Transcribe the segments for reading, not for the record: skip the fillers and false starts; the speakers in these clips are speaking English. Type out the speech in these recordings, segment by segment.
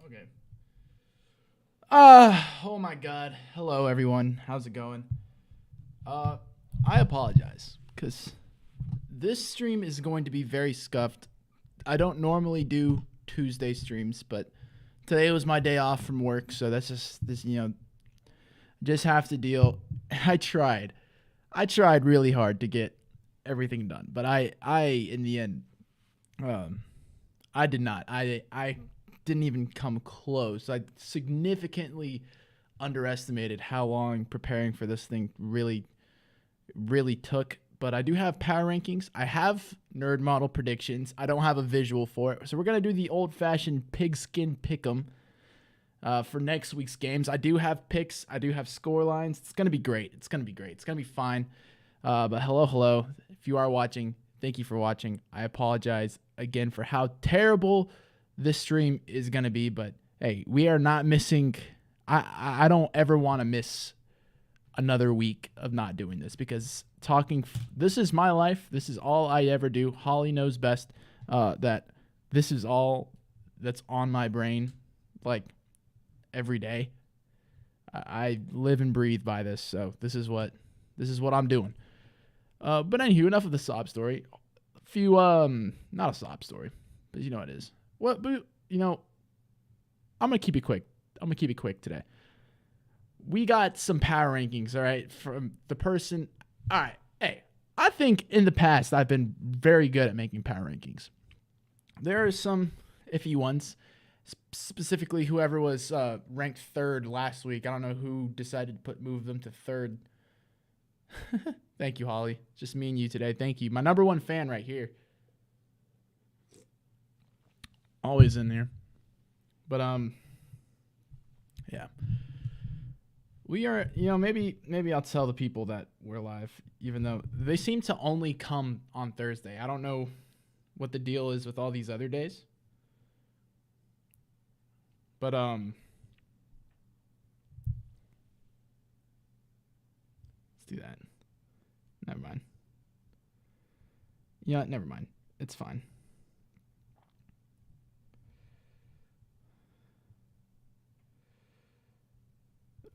Okay. Oh my God. Hello, everyone. How's it going? Uh, I apologize because this stream is going to be very scuffed. I don't normally do Tuesday streams, but today was my day off from work, so that's just this. Just have to deal. I tried. I tried really hard to get everything done, but I in the end, um, I did not. I didn't even come close. I significantly underestimated how long preparing for this thing really took. But I do have power rankings. I have nerd model predictions. I don't have a visual for it. So we're going to do the old fashioned pigskin pick'em for next week's games. I do have picks. I do have score lines. It's going to be great. It's going to be great. It's going to be fine. But hello. If you are watching, thank you for watching. I apologize again for how terrible this stream is going to be. But hey, we are not missing. I don't ever want to miss another week of not doing this because this is my life. This is all I ever do. Holly knows best that this is all that's on my brain like every day. I live and breathe by this. So this is what I'm doing. But anywho, enough of the sob story. A few not a sob story, but you know what it is. What but I'm going to keep it quick. I'm going to keep it quick today. We got some power rankings, all right, from the person. All right, hey, I think in the past I've been very good at making power rankings. There are some iffy ones, specifically whoever was ranked third last week. I don't know who decided to move them to third. Thank you, Holly. Just me and you today. Thank you. My number one fan right here. Always in there. But, yeah. We are, maybe I'll tell the people that we're live, even though they seem to only come on Thursday. I don't know what the deal is with all these other days. But, let's do that. Never mind. Yeah, never mind. It's fine.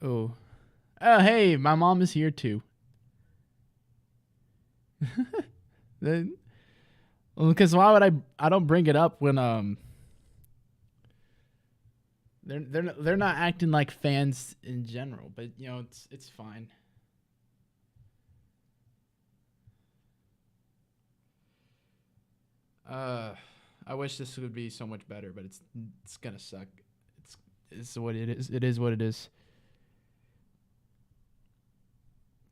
Oh, hey, my mom is here too. Because why would I don't bring it up when they're not acting like fans in general, but it's fine. I wish this would be so much better, but it's gonna suck. It's what it is. It is what it is.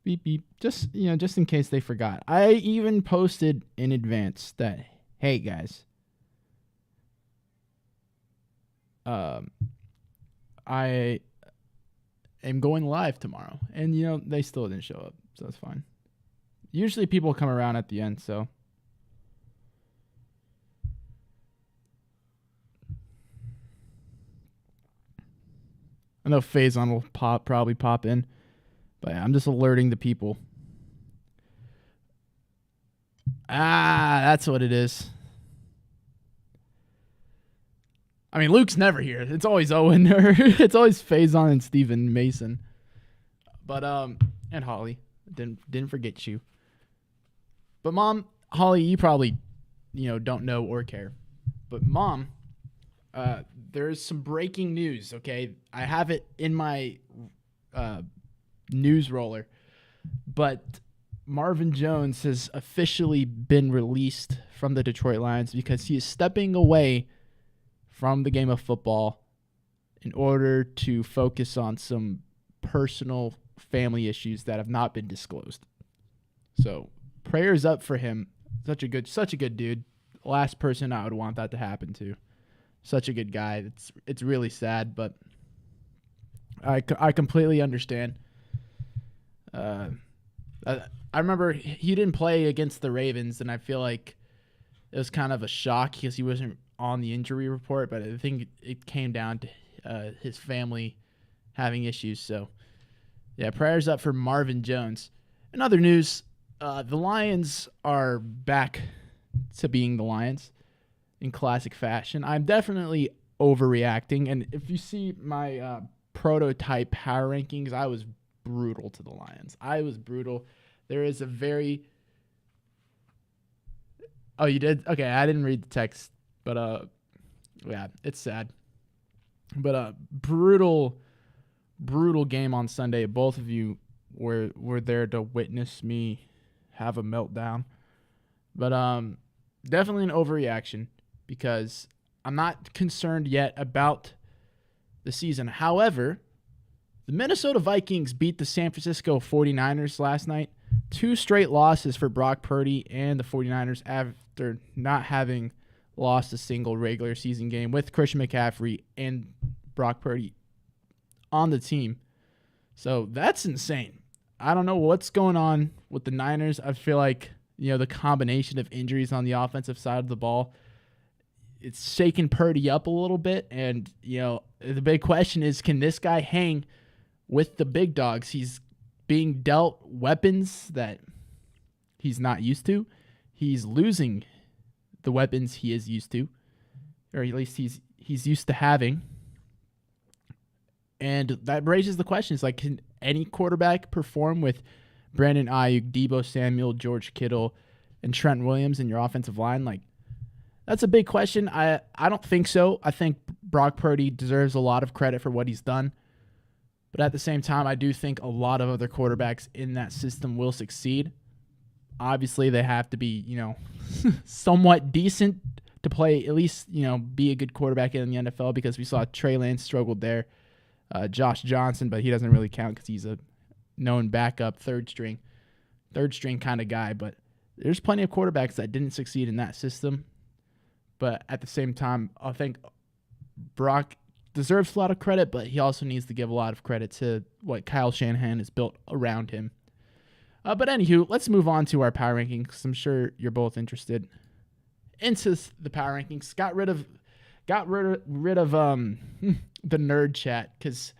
Beep beep. Just in case they forgot. I even posted in advance that, hey guys, I am going live tomorrow, and they still didn't show up, so that's fine. Usually people come around at the end, so. I know Faison will probably pop in. But yeah, I'm just alerting the people. That's what it is. I mean, Luke's never here. It's always Owen or it's always Faison and Steven Mason. But and Holly. Didn't forget you. But Mom, Holly, you probably don't know or care. But Mom, there's some breaking news, okay? I have it in my news roller, but Marvin Jones has officially been released from the Detroit Lions because he is stepping away from the game of football in order to focus on some personal family issues that have not been disclosed. So prayers up for him. Such a good dude. Last person I would want that to happen to. Such a good guy. It's really sad, but I completely understand. I remember he didn't play against the Ravens, and I feel like it was kind of a shock because he wasn't on the injury report, but I think it came down to his family having issues. So, yeah, prayers up for Marvin Jones. In other news, the Lions are back to being the Lions in classic fashion. I'm definitely overreacting. And if you see my prototype power rankings, I was brutal to the Lions. I was brutal. There is a very... Oh, you did? Okay, I didn't read the text, but yeah, it's sad. But brutal game on Sunday. Both of you were there to witness me have a meltdown. But definitely an overreaction because I'm not concerned yet about the season. However, the Minnesota Vikings beat the San Francisco 49ers last night. 2 straight losses for Brock Purdy and the 49ers after not having lost a single regular season game with Christian McCaffrey and Brock Purdy on the team. So that's insane. I don't know what's going on with the Niners. I feel like, the combination of injuries on the offensive side of the ball, it's shaking Purdy up a little bit. And, the big question is, can this guy hang with the big dogs? He's being dealt weapons that he's not used to. He's losing the weapons he is used to, or at least he's used to having. And that raises the question, is like, can any quarterback perform with Brandon Ayuk, Deebo Samuel, George Kittle, and Trent Williams in your offensive line? Like, that's a big question. I don't think so. I think Brock Purdy deserves a lot of credit for what he's done. But at the same time, I do think a lot of other quarterbacks in that system will succeed. Obviously, they have to be, somewhat decent to play, at least, be a good quarterback in the NFL, because we saw Trey Lance struggled there. Josh Johnson, but he doesn't really count because he's a known backup third string kind of guy. But there's plenty of quarterbacks that didn't succeed in that system. But at the same time, I think Brock deserves a lot of credit, but he also needs to give a lot of credit to what Kyle Shanahan has built around him. But anywho, let's move on to our power rankings, because I'm sure you're both interested into the power rankings. Got rid of the nerd chat because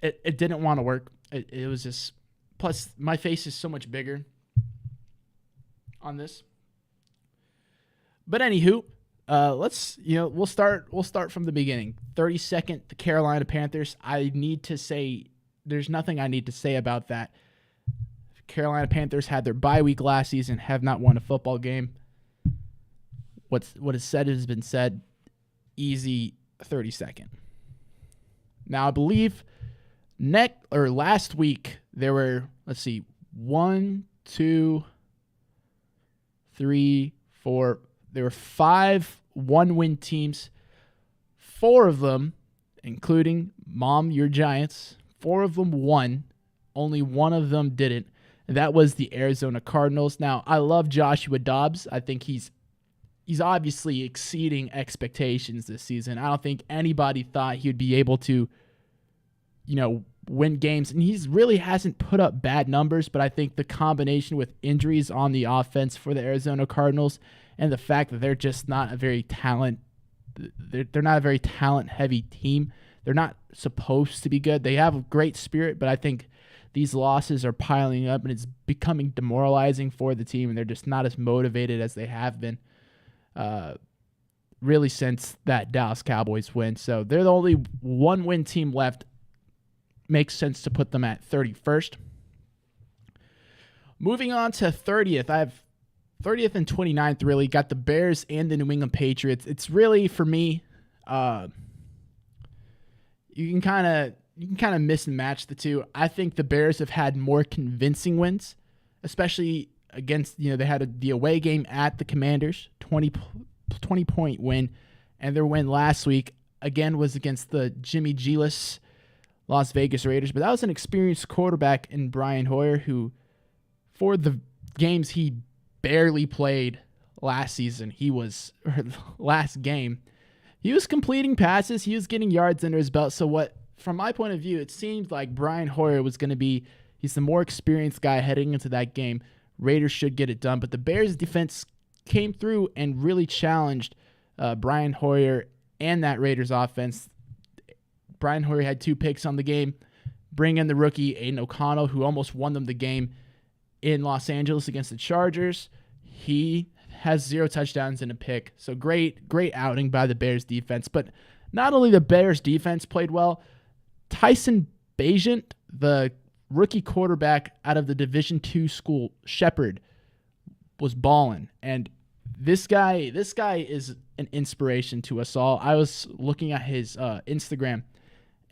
it didn't want to work. It was just, plus my face is so much bigger on this. But anywho, let's we'll start from the beginning. 32nd, the Carolina Panthers. I need to say, there's nothing I need to say about that. Carolina Panthers had their bye week last season, have not won a football game. What is said has been said. Easy 32nd. Now I believe last week there were, 1, 2, 3, 4. There were 5 one-win teams. 4 of them, including Mom, your Giants, 4 of them won. Only 1 of them didn't. And that was the Arizona Cardinals. Now, I love Joshua Dobbs. I think he's obviously exceeding expectations this season. I don't think anybody thought he would be able to, win games. And he really hasn't put up bad numbers, but I think the combination with injuries on the offense for the Arizona Cardinals and the fact that they're just not a very they're not a very talent-heavy team. They're not supposed to be good. They have a great spirit, but I think these losses are piling up, and it's becoming demoralizing for the team, and they're just not as motivated as they have been really since that Dallas Cowboys win. So they're the only one-win team left. Makes sense to put them at 31st. Moving on to 30th, I have 30th and 29th, really. Got the Bears and the New England Patriots. It's really, for me, you can kind of miss and match the two. I think the Bears have had more convincing wins, especially against, they had the away game at the Commanders, 20-point win, and their win last week, again, was against the Jimmy G-less Las Vegas Raiders. But that was an experienced quarterback in Brian Hoyer, who, for the games he barely played last game, he was completing passes. He was getting yards under his belt. So from my point of view, it seemed like Brian Hoyer was going to be, he's the more experienced guy heading into that game. Raiders should get it done. But the Bears defense came through and really challenged Brian Hoyer and that Raiders offense. Brian Hoyer had 2 picks on the game. Bring in the rookie, Aiden O'Connell, who almost won them the game in Los Angeles against the Chargers. He has 0 touchdowns and a pick. So great outing by the Bears defense. But not only the Bears defense played well, Tyson Bagent, the rookie quarterback out of the Division II school, Shepherd, was balling. And this guy is an inspiration to us all. I was looking at his Instagram,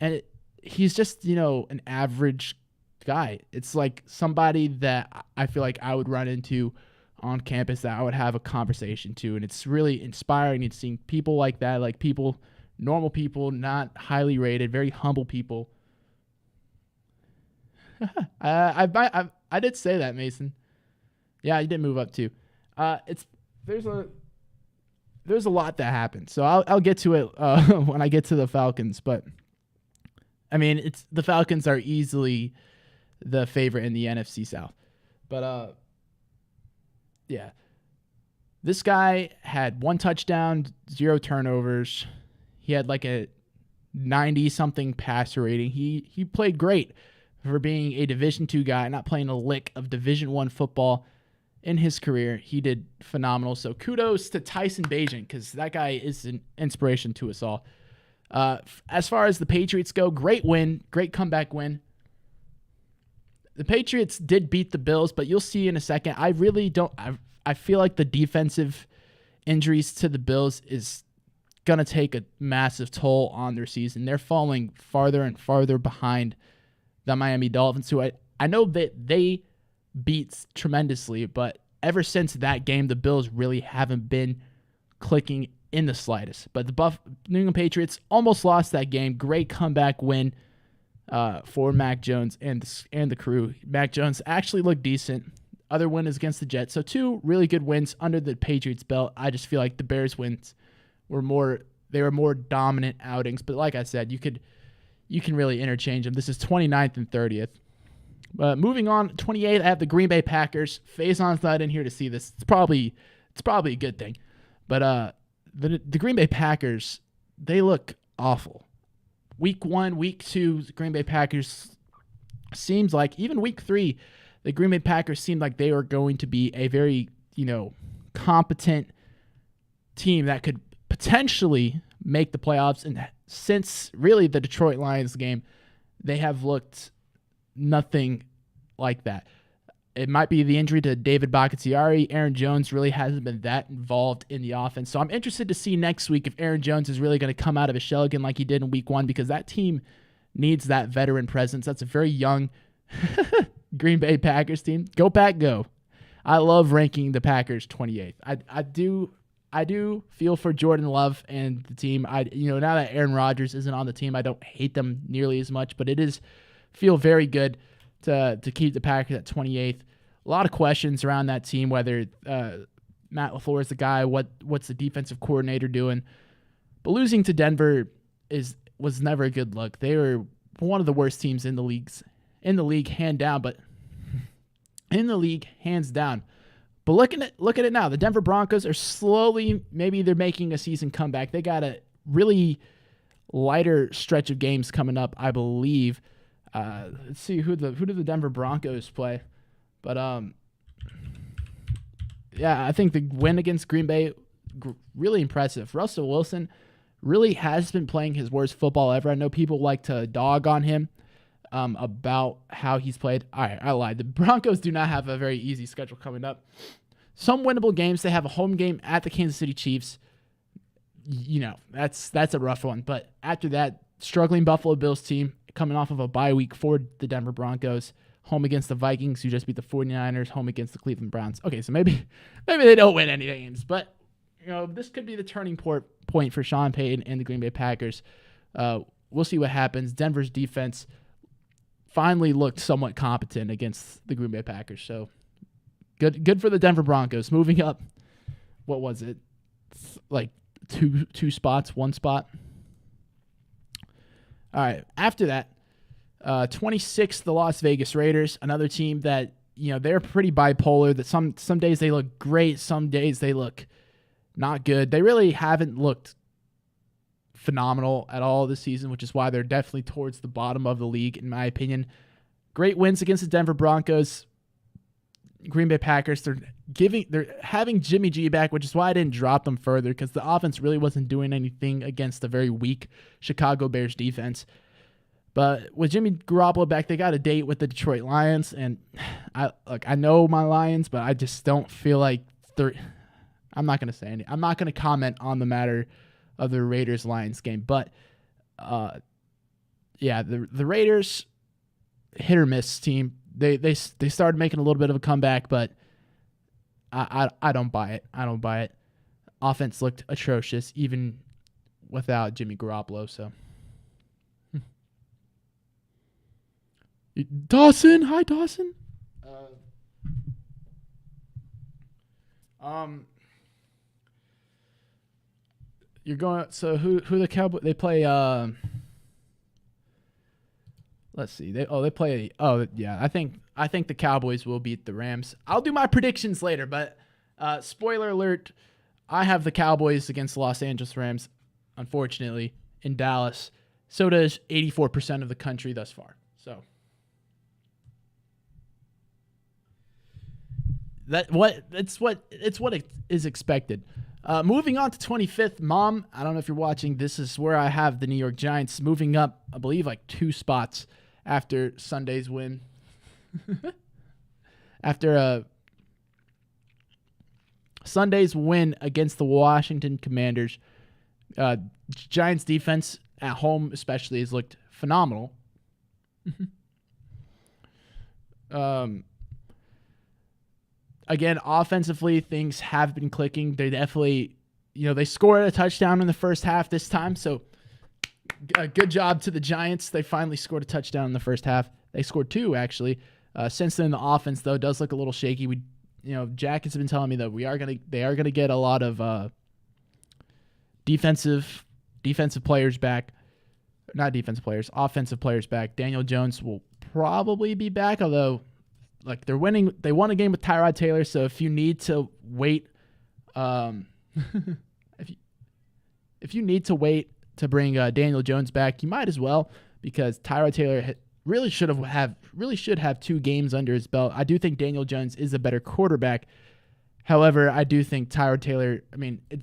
and he's just, an average guy. It's like somebody that I feel like I would run into on campus that I would have a conversation to. And it's really inspiring and seeing people like that, like normal people, not highly rated, very humble people. I did say that, Mason. Yeah, you did move up too. There's a lot that happened, so I'll get to it when I get to the Falcons. But I mean, the Falcons are easily the favorite in the NFC South. But yeah, this guy had 1 touchdown, 0 turnovers. He had like a 90-something passer rating. He played great for being a Division II guy, not playing a lick of Division I football in his career. He did phenomenal. So kudos to Tyson Bagent, because that guy is an inspiration to us all. As far as the Patriots go, great win, great comeback win. The Patriots did beat the Bills, but you'll see in a second. I feel like the defensive injuries to the Bills is going to take a massive toll on their season. They're falling farther and farther behind the Miami Dolphins, who I know that they beat tremendously, but ever since that game, the Bills really haven't been clicking in the slightest. But the New England Patriots almost lost that game. Great comeback win for Mac Jones and the crew. Mac Jones actually looked decent. Other win is against the Jets. So 2 really good wins under the Patriots' belt. I just feel like the Bears wins were more dominant outings. But like I said, you can really interchange them. This is 29th and 30th. But moving on, 28th, I have the Green Bay Packers. Faison's not in here to see this. It's probably a good thing. But the Green Bay Packers, they look awful. Week 1, week 2, the Green Bay Packers seems like, even week 3, the Green Bay Packers seemed like they were going to be a very, competent team that could potentially make the playoffs. And since really the Detroit Lions game, they have looked nothing like that. It might be the injury to David Bakhtiari. Aaron Jones really hasn't been that involved in the offense. So I'm interested to see next week if Aaron Jones is really going to come out of his shell again like he did in week 1, because that team needs that veteran presence. That's a very young Green Bay Packers team. Go Pack, go. I love ranking the Packers 28th. I do feel for Jordan Love and the team. Now that Aaron Rodgers isn't on the team, I don't hate them nearly as much, but it is feel very good to keep the Packers at 28th. A lot of questions around that team, whether Matt LaFleur is the guy, what's the defensive coordinator doing. But losing to Denver was never a good look. They were one of the worst teams in the league, hands down. But look at it now. The Denver Broncos are slowly, maybe they're making a season comeback. They got a really lighter stretch of games coming up, I believe. Let's see who do the Denver Broncos play. But yeah, I think the win against Green Bay really impressive. Russell Wilson really has been playing his worst football ever. I know people like to dog on him about how he's played. All right, I lied. The Broncos do not have a very easy schedule coming up. Some winnable games. They have a home game at the Kansas City Chiefs. That's a rough one. But after that, struggling Buffalo Bills team coming off of a bye week for the Denver Broncos, home against the Vikings, who just beat the 49ers, home against the Cleveland Browns. Okay, so maybe they don't win any games, but this could be the turning point for Sean Payton and the Green Bay Packers. We'll see what happens. Denver's defense finally looked somewhat competent against the Green Bay Packers, so good for the Denver Broncos. Moving up, what was it? Like two spots, 1 spot. All right, after that, 26th, the Las Vegas Raiders, another team that, they're pretty bipolar. That some days they look great, some days they look not good. They really haven't looked phenomenal at all this season, which is why they're definitely towards the bottom of the league, in my opinion. Great wins against the Denver Broncos. Green Bay Packers. They're having Jimmy G back, which is why I didn't drop them further, because the offense really wasn't doing anything against the very weak Chicago Bears defense. But with Jimmy Garoppolo back, they got a date with the Detroit Lions, and I know my Lions, but I just don't feel like they're. I'm not going to say anything. I'm not going to comment on the matter of the Raiders-Lions game, but yeah, the Raiders, hit or miss team. They started making a little bit of a comeback, but I don't buy it. I don't buy it. Offense looked atrocious even without Jimmy Garoppolo. So Dawson, hi Dawson. You're going. So who the Cowboys? They play. Let's see. They play. Oh yeah. I think the Cowboys will beat the Rams. I'll do my predictions later, but spoiler alert: I have the Cowboys against the Los Angeles Rams. Unfortunately, in Dallas, so does 84% of the country thus far. So it's what it is expected. Moving on to 25th, Mom. I don't know if you're watching. This is where I have the New York Giants moving up, I believe, like 2 spots after Sunday's win. After Sunday's win against the Washington Commanders, Giants defense at home especially has looked phenomenal. Again, offensively, things have been clicking. They definitely, they scored a touchdown in the first half this time. So, good job to the Giants. They finally scored a touchdown in the first half. They scored 2, actually. Since then, the offense, though, does look a little shaky. Jack has been telling me that they are gonna get a lot of defensive players back. Not defensive players, offensive players back. Daniel Jones will probably be back, although they won a game with Tyrod Taylor, so if you need to wait if you need to wait to bring Daniel Jones back, you might as well, because Tyrod Taylor really should have 2 games under his belt. I do think Daniel Jones is a better quarterback. However, I do think Tyrod Taylor,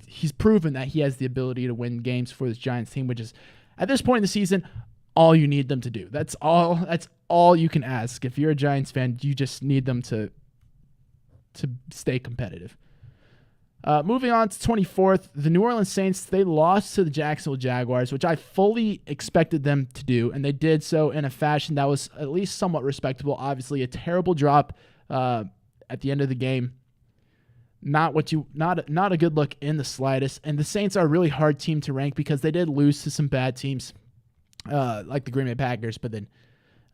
he's proven that he has the ability to win games for this Giants team, which is, at this point in the season, all you need them to do. That's all you can ask. If you're a Giants fan, you just need them to stay competitive. Moving on to 24th, the New Orleans Saints, they lost to the Jacksonville Jaguars, which I fully expected them to do, and they did so in a fashion that was at least somewhat respectable. Obviously, a terrible drop at the end of the game. Not a good look in the slightest. And the Saints are a really hard team to rank because they did lose to some bad teams, like the Green Bay Packers, but then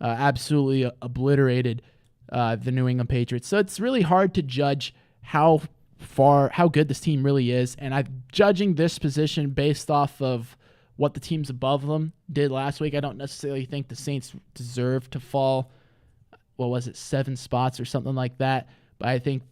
absolutely obliterated the New England Patriots. So it's really hard to judge how good this team really is. And I'm judging this position based off of what the teams above them did last week. I don't necessarily think the Saints deserve to fall, 7 spots or something like that. But I think,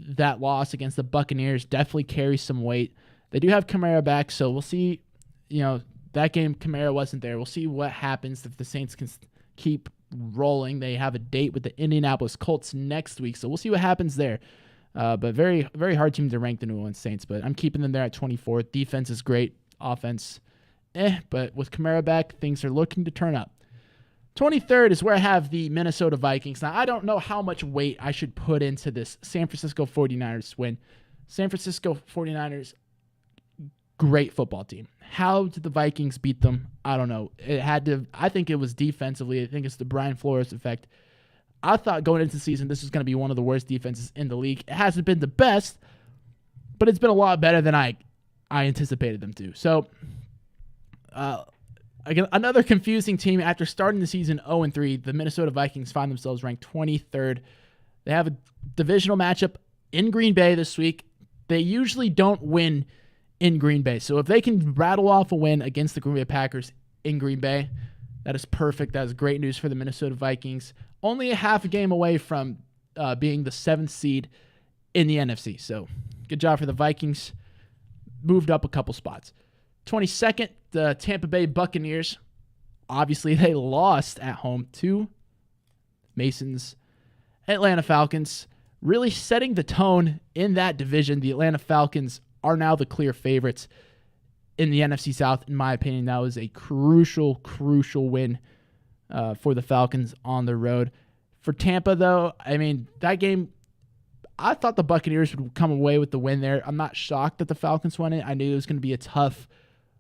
that loss against the Buccaneers definitely carries some weight. They do have Kamara back, so we'll see. That game, Kamara wasn't there. We'll see what happens if the Saints can keep rolling. They have a date with the Indianapolis Colts next week, so we'll see what happens there. But very, very hard team to rank, the New Orleans Saints, but I'm keeping them there at 24th. Defense is great. Offense, but with Kamara back, things are looking to turn up. 23rd is where I have the Minnesota Vikings. Now, I don't know how much weight I should put into this San Francisco 49ers win. San Francisco 49ers, great football team. How did the Vikings beat them? I don't know. I think it was defensively. I think it's the Brian Flores effect. I thought going into the season, this was going to be one of the worst defenses in the league. It hasn't been the best, but it's been a lot better than I anticipated them to. So, again, another confusing team. After starting the season 0-3, the Minnesota Vikings find themselves ranked 23rd. They have a divisional matchup in Green Bay this week. They usually don't win in Green Bay. So if they can rattle off a win against the Green Bay Packers in Green Bay, that is perfect. That is great news for the Minnesota Vikings. Only a half a game away from being the 7th seed in the NFC. So good job for the Vikings. Moved up a couple spots. 22nd, the Tampa Bay Buccaneers. Obviously, they lost at home to Mason's Atlanta Falcons. really setting the tone in that division. The Atlanta Falcons are now the clear favorites in the NFC South. In my opinion, that was a crucial win for the Falcons on the road. For Tampa, though, I mean, that game, I thought the Buccaneers would come away with the win there. I'm not shocked that the Falcons won it. I knew it was going to be a tough,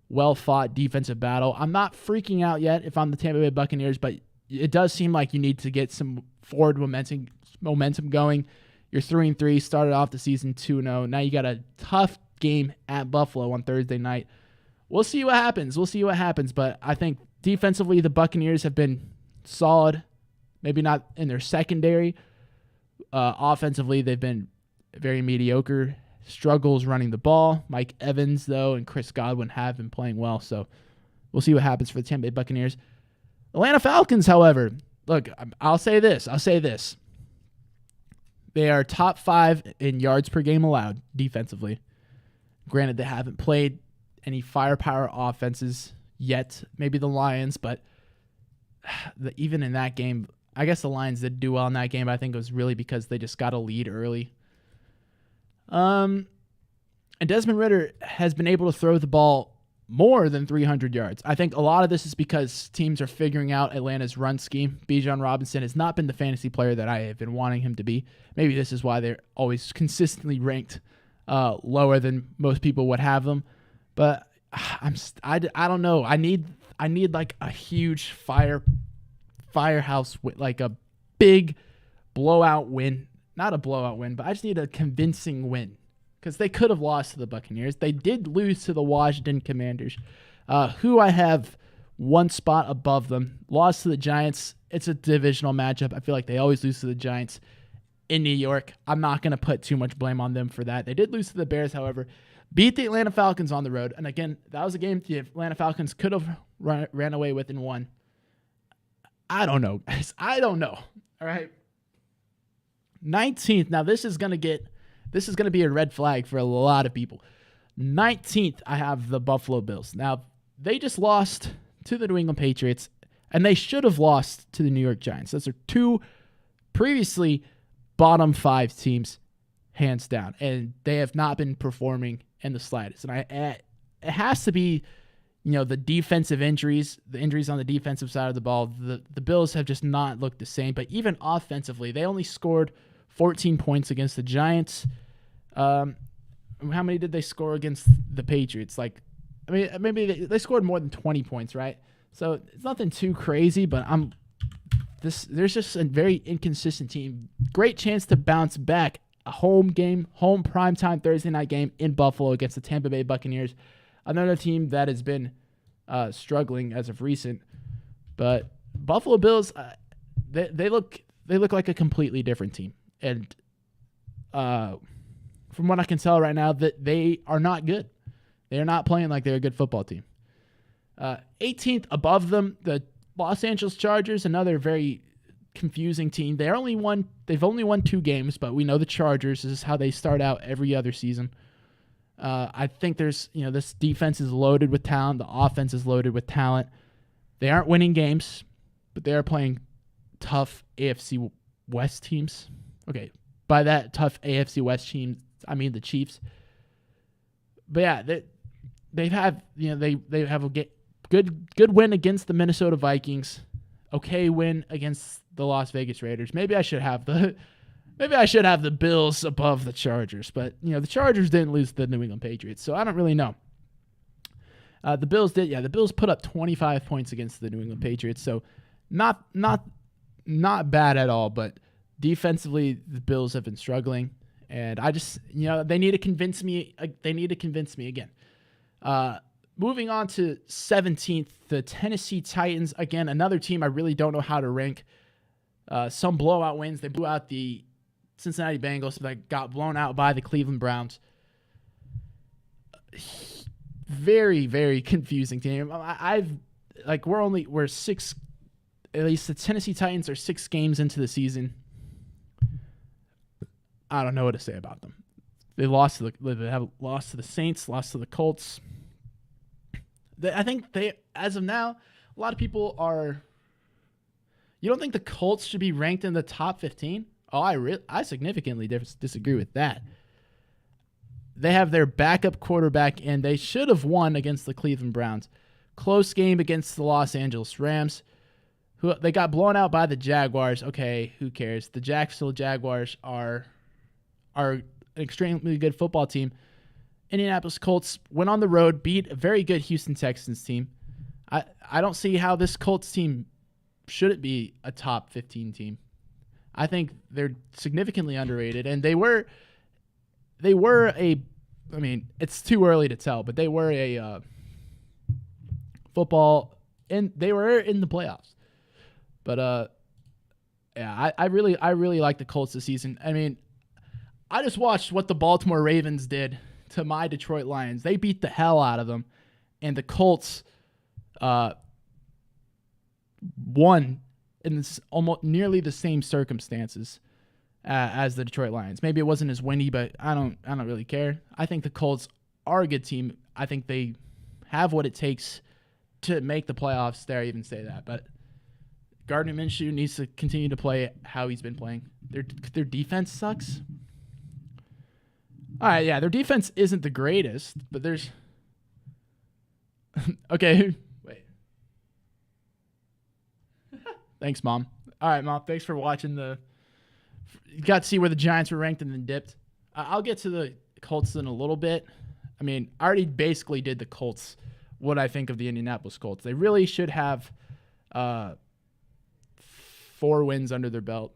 well-fought defensive battle. I'm not freaking out yet if I'm the Tampa Bay Buccaneers, but it does seem like you need to get some forward momentum going. You're 3-3, started off the season 2-0. Now you got a tough game at Buffalo on Thursday night. We'll see what happens. But I think defensively the Buccaneers have been solid. Maybe not in their secondary. Offensively, they've been very mediocre. Struggles running the ball. Mike Evans, though, and Chris Godwin have been playing well. So we'll see what happens for the Tampa Bay Buccaneers. Atlanta Falcons, however, look, I'll say this. They are top 5 in yards per game allowed defensively. Granted, they haven't played any firepower offenses yet. Maybe the Lions, but even in that game, I guess the Lions did do well in that game. But I think it was really because they just got a lead early. And Desmond Ridder has been able to throw the ball more than 300 yards. I think a lot of this is because teams are figuring out Atlanta's run scheme. Bijan Robinson has not been the fantasy player that I have been wanting him to be. Maybe this is why they're always consistently ranked lower than most people would have them. But I don't know. I need like a huge firehouse with like a big blowout win. Not a blowout win, but I just need a convincing win. Because they could have lost to the Buccaneers. They did lose to the Washington Commanders, who I have one spot above them. Lost to the Giants. It's a divisional matchup. I feel like they always lose to the Giants in New York. I'm not going to put too much blame on them for that. They did lose to the Bears, however. Beat the Atlanta Falcons on the road. And again, that was a game the Atlanta Falcons could have ran away with and won. I don't know, guys. I don't know. All right. 19th. Now, this is going to be a red flag for a lot of people. 19th, I have the Buffalo Bills. Now, they just lost to the New England Patriots, and they should have lost to the New York Giants. Those are two previously bottom 5 teams, hands down, and they have not been performing in the slightest. And it has to be, the defensive injuries, the injuries on the defensive side of the ball. The Bills have just not looked the same, but even offensively, they only scored 14 points against the Giants. How many did they score against the Patriots? Maybe they scored more than 20 points, right? So it's nothing too crazy, but there's just a very inconsistent team. Great chance to bounce back. A home primetime Thursday night game in Buffalo against the Tampa Bay Buccaneers. Another team that has been struggling as of recent. But Buffalo Bills, they look like a completely different team. And from what I can tell right now, that they are not good. They are not playing like they're a good football team. 18th above them, the Los Angeles Chargers, another very confusing team. They've only won 2 games, but we know the Chargers. This is how they start out every other season. I think there's, this defense is loaded with talent. The offense is loaded with talent. They aren't winning games, but they are playing tough AFC West teams. Okay, by that tough AFC West teams, I mean the Chiefs. But yeah, they have a good win against the Minnesota Vikings. Okay win against the Las Vegas Raiders. Maybe I should have the Bills above the Chargers, but the Chargers didn't lose to the New England Patriots, so I don't really know. The Bills did. Yeah, the Bills put up 25 points against the New England Patriots, so not bad at all, but defensively, the Bills have been struggling, and I just, they need to convince me. They need to convince me again. Moving on to 17th, the Tennessee Titans. Again, another team I really don't know how to rank. Some blowout wins. They blew out the Cincinnati Bengals that got blown out by the Cleveland Browns. Very, very confusing team. We're 6. At least the Tennessee Titans are 6 games into the season. I don't know what to say about them. They have lost to the Saints, lost to the Colts. I think as of now, a lot of people are. You don't think the Colts should be ranked in the top 15? Oh, I significantly disagree with that. They have their backup quarterback, and they should have won against the Cleveland Browns. Close game against the Los Angeles Rams, who they got blown out by the Jaguars. Okay, who cares? The Jacksonville Jaguars are an extremely good football team. Indianapolis Colts went on the road, beat a very good Houston Texans team. I don't see how this Colts team shouldn't be a top 15 team. I think they're significantly underrated, and they were I mean, it's too early to tell, but they were a football, and they were in the playoffs. But yeah, I really like the Colts this season. I mean, I just watched what the Baltimore Ravens did to my Detroit Lions. They beat the hell out of them, and the Colts won in this almost nearly the same circumstances as the Detroit Lions. Maybe it wasn't as windy, but I don't really care. I think the Colts are a good team. I think they have what it takes to make the playoffs. Dare I even say that? But Gardner Minshew needs to continue to play how he's been playing. Their defense sucks. All right, yeah, their defense isn't the greatest, but there's okay. Wait. Thanks, Mom. All right, Mom. Thanks for watching You got to see where the Giants were ranked and then dipped. I'll get to the Colts in a little bit. I mean, I already basically did the Colts, what I think of the Indianapolis Colts. They really should have 4 wins under their belt.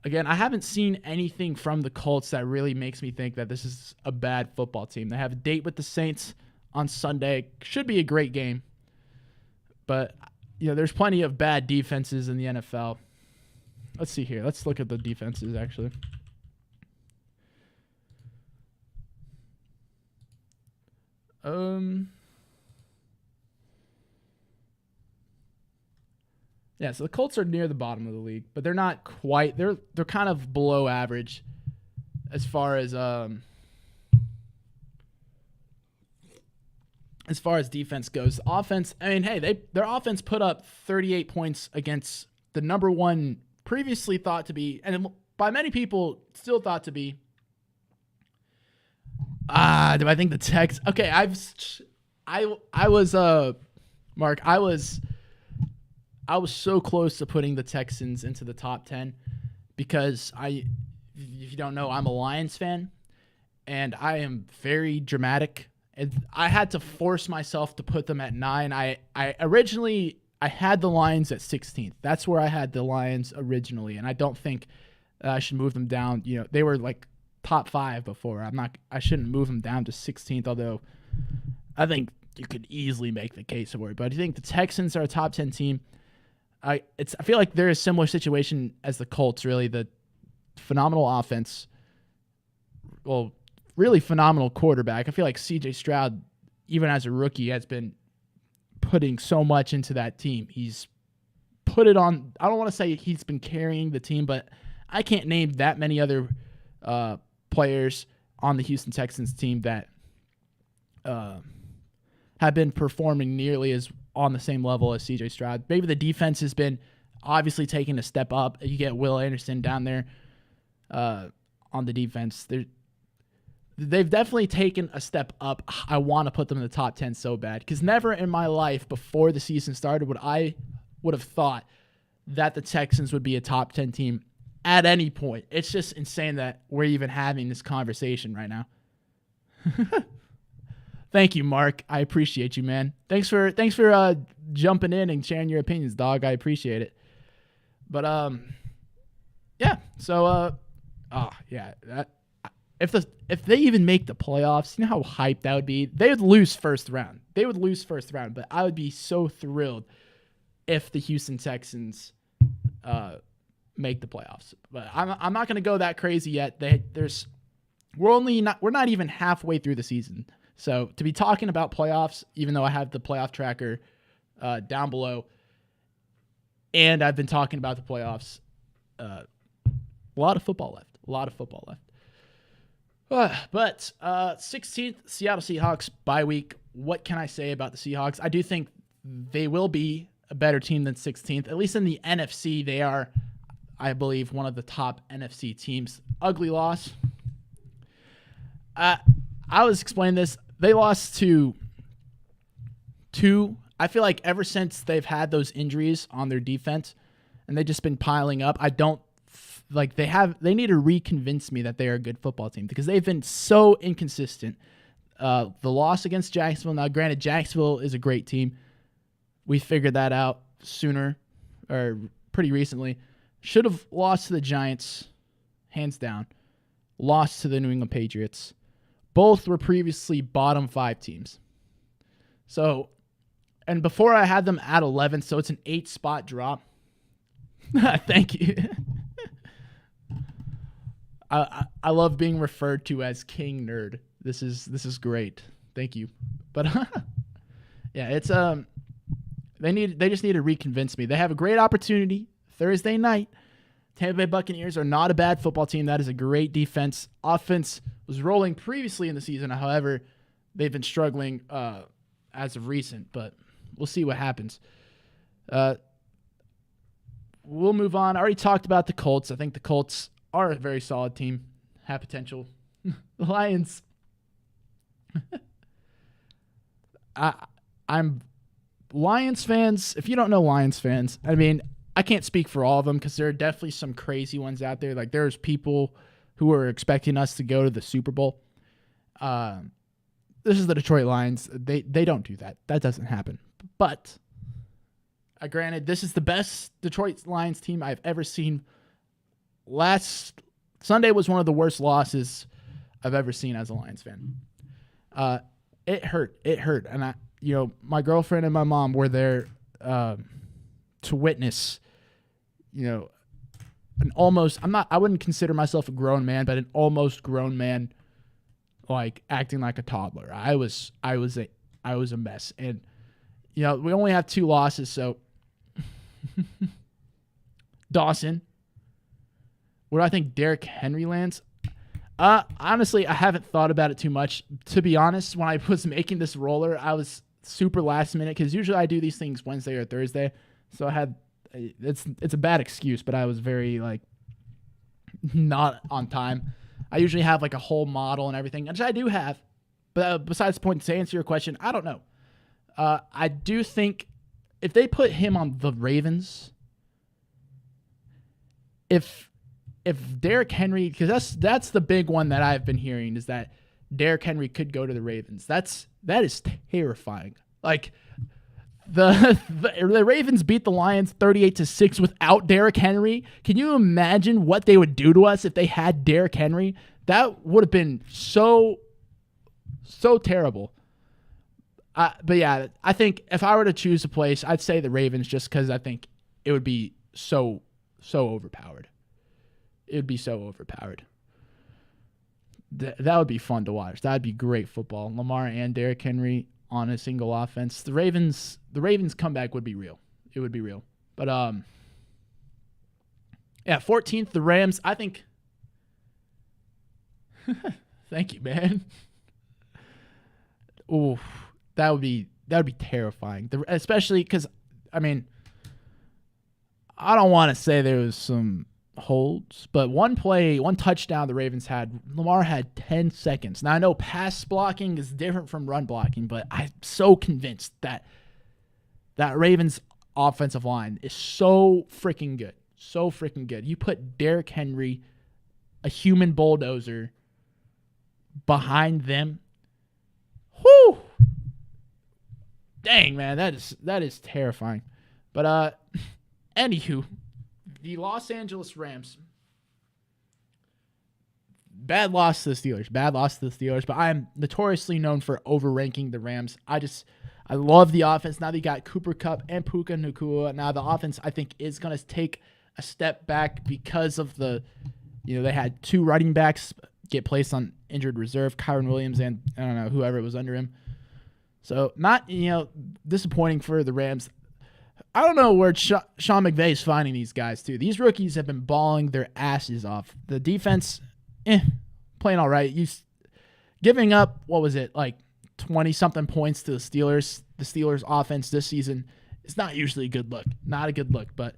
Again, I haven't seen anything from the Colts that really makes me think that this is a bad football team. They have a date with the Saints on Sunday. Should be a great game. But, there's plenty of bad defenses in the NFL. Let's see here. Let's look at the defenses, actually. Yeah, so the Colts are near the bottom of the league, but they're not quite. They're kind of below average as far as defense goes. Offense, I mean, hey, their offense put up 38 points against the number one, previously thought to be, and by many people still thought to be. Do I think the Tex? Okay, Mark, I was so close to putting the Texans into the top 10 because if you don't know, I'm a Lions fan, and I am very dramatic. And I had to force myself to put them at 9. I originally had the Lions at 16th. That's where I had the Lions originally, and I don't think I should move them down. They were like top 5 before. I shouldn't move them down to 16th, although I think you could easily make the case for it. But I think the Texans are a top 10 team. I feel like they're a similar situation as the Colts, really. The phenomenal offense, well, really phenomenal quarterback. I feel like C.J. Stroud, even as a rookie, has been putting so much into that team. He's put it on. I don't want to say he's been carrying the team, but I can't name that many other players on the Houston Texans team that have been performing nearly as on the same level as C.J. Stroud. Maybe the defense has been obviously taking a step up. You get Will Anderson down there on the defense. They've definitely taken a step up. I want to put them in the top 10 so bad, because never in my life before the season started would have thought that the Texans would be a top 10 team at any point. It's just insane that we're even having this conversation right now. Thank you, Mark. I appreciate you, man. Thanks for jumping in and sharing your opinions, dog. I appreciate it. But yeah. So if they even make the playoffs, you know how hyped that would be? They would lose first round. But I would be so thrilled if the Houston Texans make the playoffs. But I'm not going to go that crazy yet. We're not even halfway through the season. So to be talking about playoffs, even though I have the playoff tracker down below, and I've been talking about the playoffs, a lot of football left. But 16th, Seattle Seahawks bye week. What can I say about the Seahawks? I do think they will be a better team than 16th. At least in the NFC, they are. I believe, one of the top NFC teams. Ugly loss. I was explaining this. They lost to two. I feel like ever since they've had those injuries on their defense, and they've just been piling up, I don't like they need to reconvince me that they are a good football team because they've been so inconsistent. The loss against Jacksonville. Now, granted, Jacksonville is a great team. We figured that out sooner or pretty recently. Should have lost to the Giants, hands down. Lost to the New England Patriots. Both were previously bottom 5 teams. So, and before I had them at 11, so it's an 8-spot drop. Thank you. I love being referred to as King Nerd. This is great. Thank you. But yeah, it's they just need to reconvince me. They have a great opportunity Thursday night. Tampa Bay Buccaneers are not a bad football team. That is a great defense. Offense was rolling previously in the season. However, they've been struggling as of recent, but we'll see what happens. We'll move on. I already talked about the Colts. I think the Colts are a very solid team. Have potential. The Lions. I'm Lions fans. If you don't know Lions fans, I mean, I can't speak for all of them because there are definitely some crazy ones out there. Like there's people who are expecting us to go to the Super Bowl. This is the Detroit Lions. They don't do that. That doesn't happen. But granted, this is the best Detroit Lions team I've ever seen. Last Sunday was one of the worst losses I've ever seen as a Lions fan. It hurt. And my girlfriend and my mom were there to witness, an almost, I wouldn't consider myself a grown man, but an almost grown man, like acting like a toddler. I was a mess. And, we only have 2 losses. So Dawson, where do I think Derrick Henry lands? Honestly, I haven't thought about it too much. To be honest, when I was making this roller, I was super last minute because usually I do these things Wednesday or Thursday. So I had it's a bad excuse, but I was very not on time. I usually have a whole model and everything, which I do have. But besides the point, to answer your question, I don't know. I do think if they put him on the Ravens, if Derrick Henry, because that's the big one that I've been hearing is that Derrick Henry could go to the Ravens. That is terrifying. The Ravens beat the Lions 38-6 without Derrick Henry. Can you imagine what they would do to us if they had Derrick Henry? That would have been so terrible. But yeah, I think if I were to choose a place, I'd say the Ravens just because I think it would be so overpowered. It would be so overpowered. That would be fun to watch. That would be great football. Lamar and Derrick Henry on a single offense. The Ravens comeback would be real. It would be real. But 14th, the Rams. I think. Thank you, man. Ooh, that would be terrifying. Especially because I don't want to say there was some holds, but one touchdown the Ravens had, Lamar had 10 seconds. Now I know pass blocking is different from run blocking, but I'm so convinced that Ravens offensive line is so freaking good. So freaking good. You put Derrick Henry, a human bulldozer, behind them. Whoo! Dang, man, that is terrifying. But anywho, the Los Angeles Rams. Bad loss to the Steelers. But I'm notoriously known for overranking the Rams. I love the offense. Now that you got Cooper Kupp and Puka Nacua. Now the offense, I think, is going to take a step back because of they had 2 running backs get placed on injured reserve, Kyron Williams and, I don't know, whoever was under him. So not, disappointing for the Rams. I don't know where Sean McVay is finding these guys, too. These rookies have been balling their asses off. The defense, playing all right. Giving up, 20-something points to the Steelers. The Steelers' offense this season is not usually a good look. Not a good look. But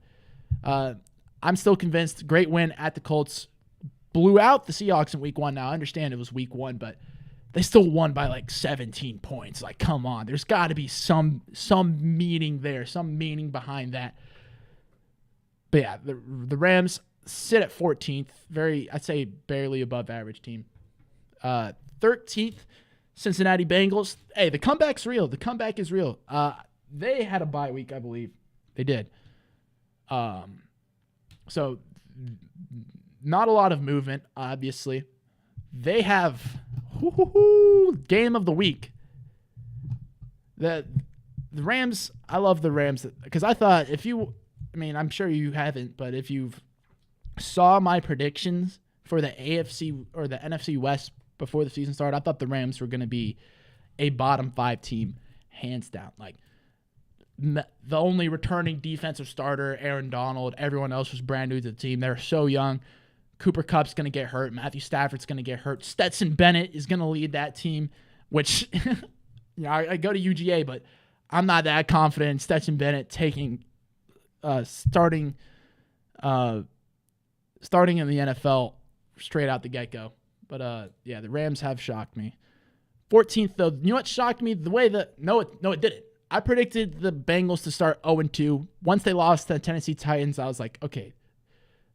I'm still convinced. Great win at the Colts. Blew out the Seahawks in week 1. Now, I understand it was week 1, but they still won by like 17 points. Like, come on. There's got to be some meaning there, some meaning behind that. But yeah, the Rams sit at 14th. I'd say barely above average team. 13th, Cincinnati Bengals. Hey, the comeback's real. The comeback is real. They had a bye week, I believe. They did. So not a lot of movement, obviously. They have game of the week. The Rams, I love the Rams because I thought I'm sure you haven't, but if you've saw my predictions for the AFC or the NFC West before the season started, I thought the Rams were going to be a bottom 5 team, hands down. Like, the only returning defensive starter, Aaron Donald, everyone else was brand new to the team. They're so young. Cooper Kupp's going to get hurt. Matthew Stafford's going to get hurt. Stetson Bennett is going to lead that team, which I go to UGA, but I'm not that confident in Stetson Bennett starting in the NFL straight out the get-go. But, the Rams have shocked me. 14th, though, you know what shocked me? The way that – no, it didn't. I predicted the Bengals to start 0-2. Once they lost to the Tennessee Titans, I was like, okay,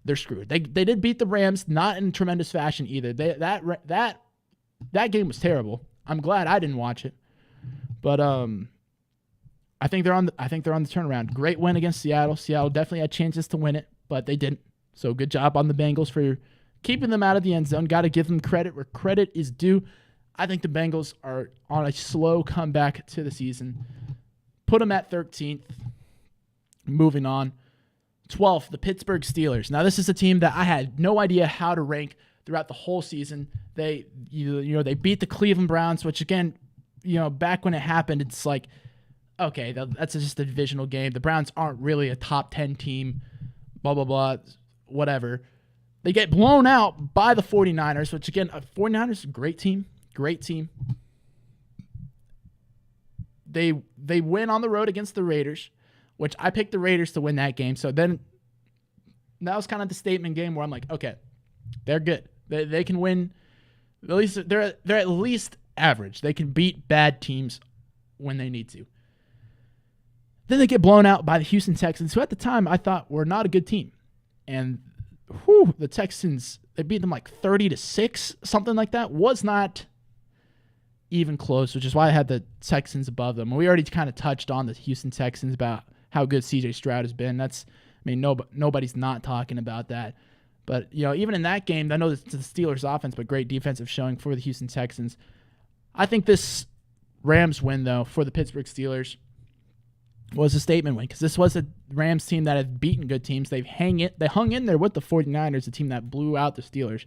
they're screwed. They did beat the Rams, not in tremendous fashion either. That game was terrible. I'm glad I didn't watch it. But I think they're on the turnaround. Great win against Seattle. Seattle definitely had chances to win it, but they didn't. So good job on the Bengals for keeping them out of the end zone. Got to give them credit where credit is due. I think the Bengals are on a slow comeback to the season. Put them at 13th. Moving on. 12th, the Pittsburgh Steelers. Now, this is a team that I had no idea how to rank throughout the whole season. They beat the Cleveland Browns, which again, back when it happened, it's like, okay, that's just a divisional game. The Browns aren't really a top 10 team, blah, blah, blah, whatever. They get blown out by the 49ers, which again, 49ers is a great team. Great team. They win on the road against the Raiders, which I picked the Raiders to win that game. So then that was kind of the statement game where I'm like, okay, they're good. They can win. At least they're at least average. They can beat bad teams when they need to. Then they get blown out by the Houston Texans, who at the time I thought were not a good team. And the Texans, they beat them like 30-6, something like that. Was not even close, which is why I had the Texans above them. We already kind of touched on the Houston Texans about how good CJ Stroud has been. Nobody's not talking about that. But, even in that game, I know it's the Steelers' offense, but great defensive showing for the Houston Texans. I think this Rams win, though, for the Pittsburgh Steelers was a statement win because this was a Rams team that had beaten good teams. They hung in there with the 49ers, a team that blew out the Steelers.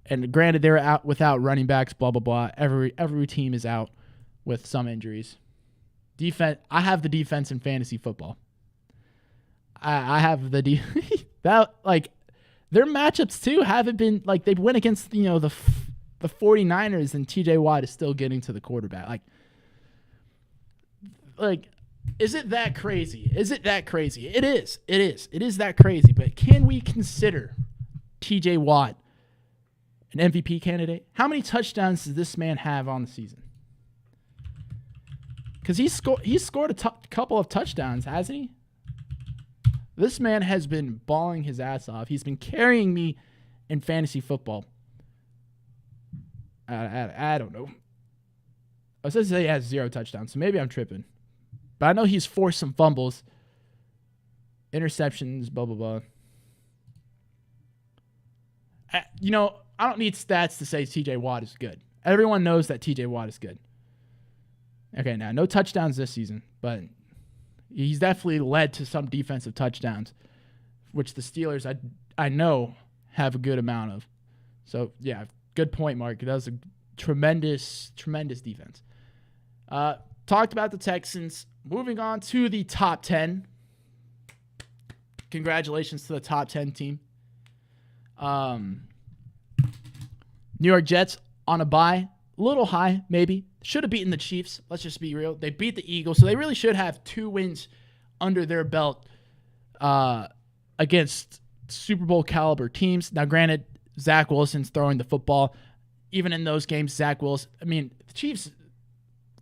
And granted, they're out without running backs, blah, blah, blah. Every team is out with some injuries. Defense. I have the defense in fantasy football. I have the that like their matchups too haven't been like they went against the 49ers and TJ Watt is still getting to the quarterback. Like is it that crazy? Is it that crazy? It is. It is that crazy. But can we consider TJ Watt an MVP candidate? How many touchdowns does this man have on the season? Because he's scored a couple of touchdowns, hasn't he? This man has been balling his ass off. He's been carrying me in fantasy football. I don't know. I was going to say he has 0 touchdowns, so maybe I'm tripping. But I know he's forced some fumbles, interceptions, blah, blah, blah. I don't need stats to say TJ Watt is good. Everyone knows that TJ Watt is good. Okay, now, no touchdowns this season, but he's definitely led to some defensive touchdowns, which the Steelers, I know, have a good amount of. So, yeah, good point, Mark. That was a tremendous, tremendous defense. Talked about the Texans. Moving on to the top 10. Congratulations to the top 10 team. New York Jets on a bye. A little high, maybe. Should have beaten the Chiefs. Let's just be real. They beat the Eagles, so they really should have 2 wins under their belt against Super Bowl caliber teams. Now, granted, Zach Wilson's throwing the football. Even in those games, Zach Wilson, the Chiefs,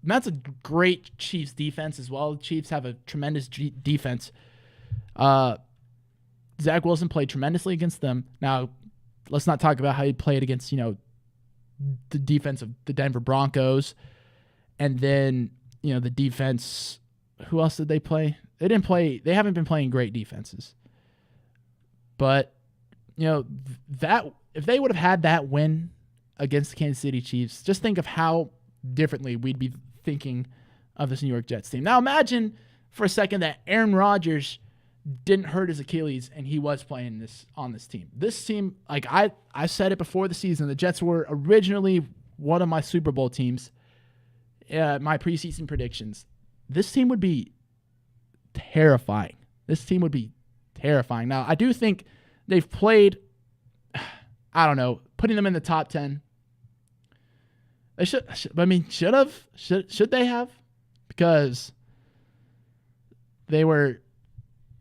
that's a great Chiefs defense as well. The Chiefs have a tremendous defense. Zach Wilson played tremendously against them. Now, let's not talk about how he played against, the defense of the Denver Broncos. And then, the defense, who else did they play? They haven't been playing great defenses. But, that if they would have had that win against the Kansas City Chiefs, just think of how differently we'd be thinking of this New York Jets team. Now imagine for a second that Aaron Rodgers didn't hurt his Achilles and he was playing on this team. This team, like I said it before the season, the Jets were originally one of my Super Bowl teams, my preseason predictions. This team would be terrifying. Now, I do think they've played, I don't know, putting them in the top 10. They should have? Should they have? Because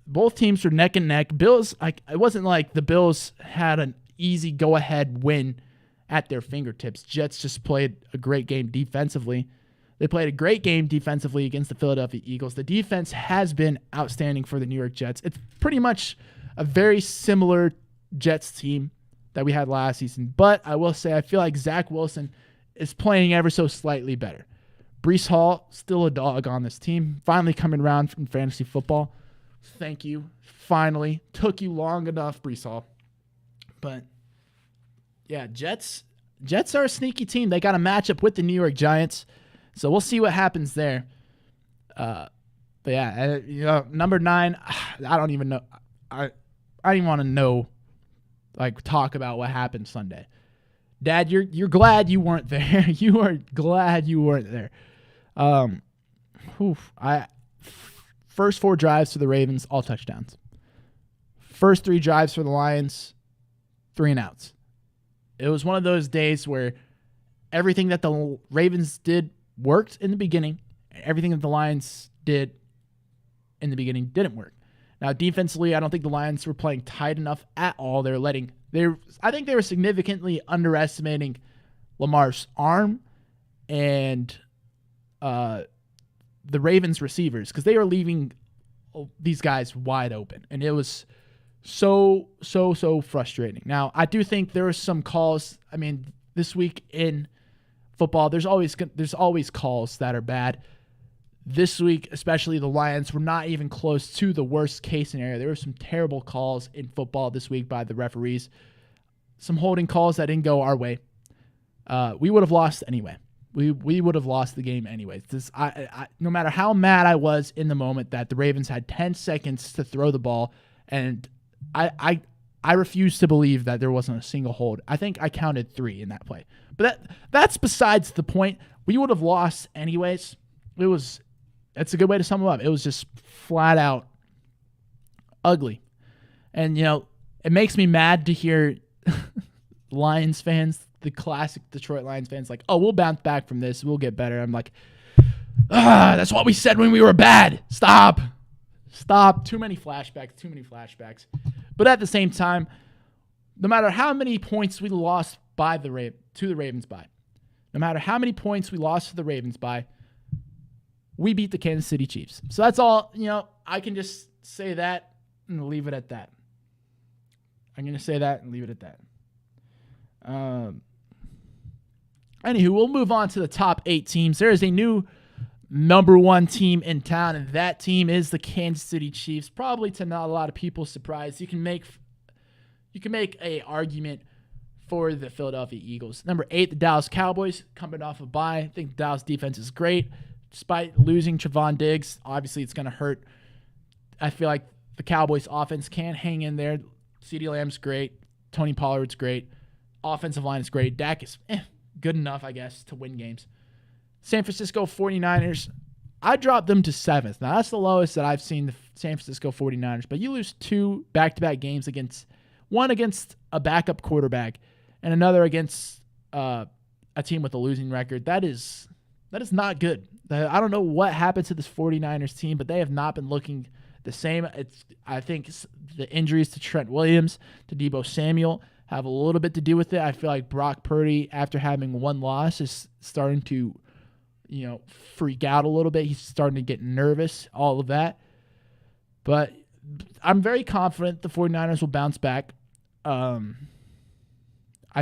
both teams were neck and neck. Bills, it wasn't like the Bills had an easy go-ahead win at their fingertips. Jets just played a great game defensively. They played a great game defensively against the Philadelphia Eagles. The defense has been outstanding for the New York Jets. It's pretty much a very similar Jets team that we had last season. But I will say I feel like Zach Wilson is playing ever so slightly better. Breece Hall, still a dog on this team. Finally coming around from fantasy football. Thank you. Finally. Took you long enough, Breece Hall. But, yeah, Jets are a sneaky team. They got a matchup with the New York Giants. So we'll see what happens there. But, yeah, number 9, I don't even know. I don't even want to know, talk about what happened Sunday. Dad, you're glad you weren't there. You are glad you weren't there. First 4 drives for the Ravens, all touchdowns. First 3 drives for the Lions, 3 and outs. It was one of those days where everything that the Ravens did worked in the beginning, and everything that the Lions did in the beginning didn't work. Now, defensively, I don't think the Lions were playing tight enough at all. I think they were significantly underestimating Lamar's arm and the Ravens receivers because they were leaving these guys wide open, and it was so frustrating. Now, I do think there were some calls. This week in football, there's always calls that are bad. This week, especially the Lions, were not even close to the worst case scenario. There were some terrible calls in football this week by the referees. Some holding calls that didn't go our way. We would have lost anyway. We would have lost the game anyways. No matter how mad I was in the moment that the Ravens had 10 seconds to throw the ball, and I refuse to believe that there wasn't a single hold. I think I counted 3 in that play. But that's besides the point. We would have lost anyways. That's a good way to sum it up. It was just flat out ugly. And, it makes me mad to hear Lions fans, the classic Detroit Lions fans, like, oh, we'll bounce back from this. We'll get better. I'm like, that's what we said when we were bad. Stop. Too many flashbacks. But at the same time, no matter how many points we lost to the Ravens by, no matter how many points we lost to the Ravens by, we beat the Kansas City Chiefs. So that's all, I can just say that and leave it at that. I'm going to say that and leave it at that. Anywho, we'll move on to the top 8 teams. There is a new number 1 team in town, and that team is the Kansas City Chiefs. Probably to not a lot of people's surprise. You can make a argument for the Philadelphia Eagles. Number 8, the Dallas Cowboys, coming off a bye. I think the Dallas defense is great. Despite losing Trevon Diggs, obviously it's going to hurt. I feel like the Cowboys offense can hang in there. CeeDee Lamb's great. Tony Pollard's great. Offensive line is great. Dak is good enough, I guess, to win games. San Francisco 49ers, I dropped them to 7th. Now, that's the lowest that I've seen the San Francisco 49ers. But you lose 2 back-to-back games one against a backup quarterback and another against a team with a losing record. That is not good. I don't know what happened to this 49ers team, but they have not been looking The same. I think the injuries to Trent Williams, to Deebo Samuel have a little bit to do with it. I feel like Brock Purdy, after having one loss, is starting to, freak out a little bit. He's starting to get nervous, all of that. But I'm very confident the 49ers will bounce back. I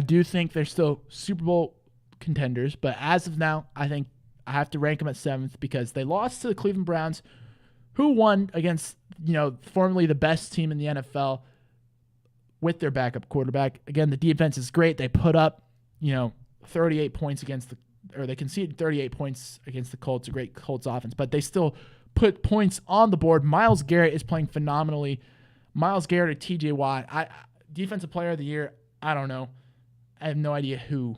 do think they're still Super Bowl contenders, but as of now, I think I have to rank them at 7th because they lost to the Cleveland Browns, who won against, formerly the best team in the NFL with their backup quarterback. Again, the defense is great. They put up, 38 points they conceded 38 points against the Colts, a great Colts offense, but they still put points on the board. Myles Garrett is playing phenomenally. Myles Garrett or TJ Watt, Defensive Player of the Year, I don't know. I have no idea who.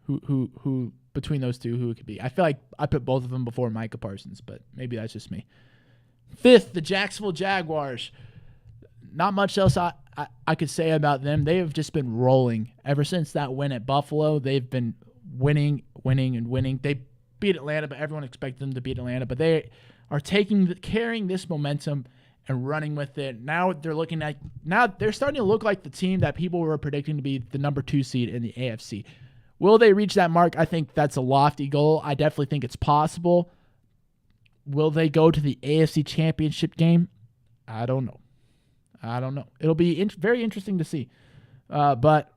Who between those two, who it could be. I feel like I put both of them before Micah Parsons, but maybe that's just me. 5th, the Jacksonville Jaguars. Not much else I could say about them. They have just been rolling. Ever since that win at Buffalo, they've been winning. They beat Atlanta, but everyone expected them to beat Atlanta. But they are carrying this momentum and running with it. Now they're starting to look like the team that people were predicting to be the number 2 seed in the AFC. Will they reach that mark? I think that's a lofty goal. I definitely think it's possible. Will they go to the AFC Championship game? I don't know. It'll be very interesting to see. But,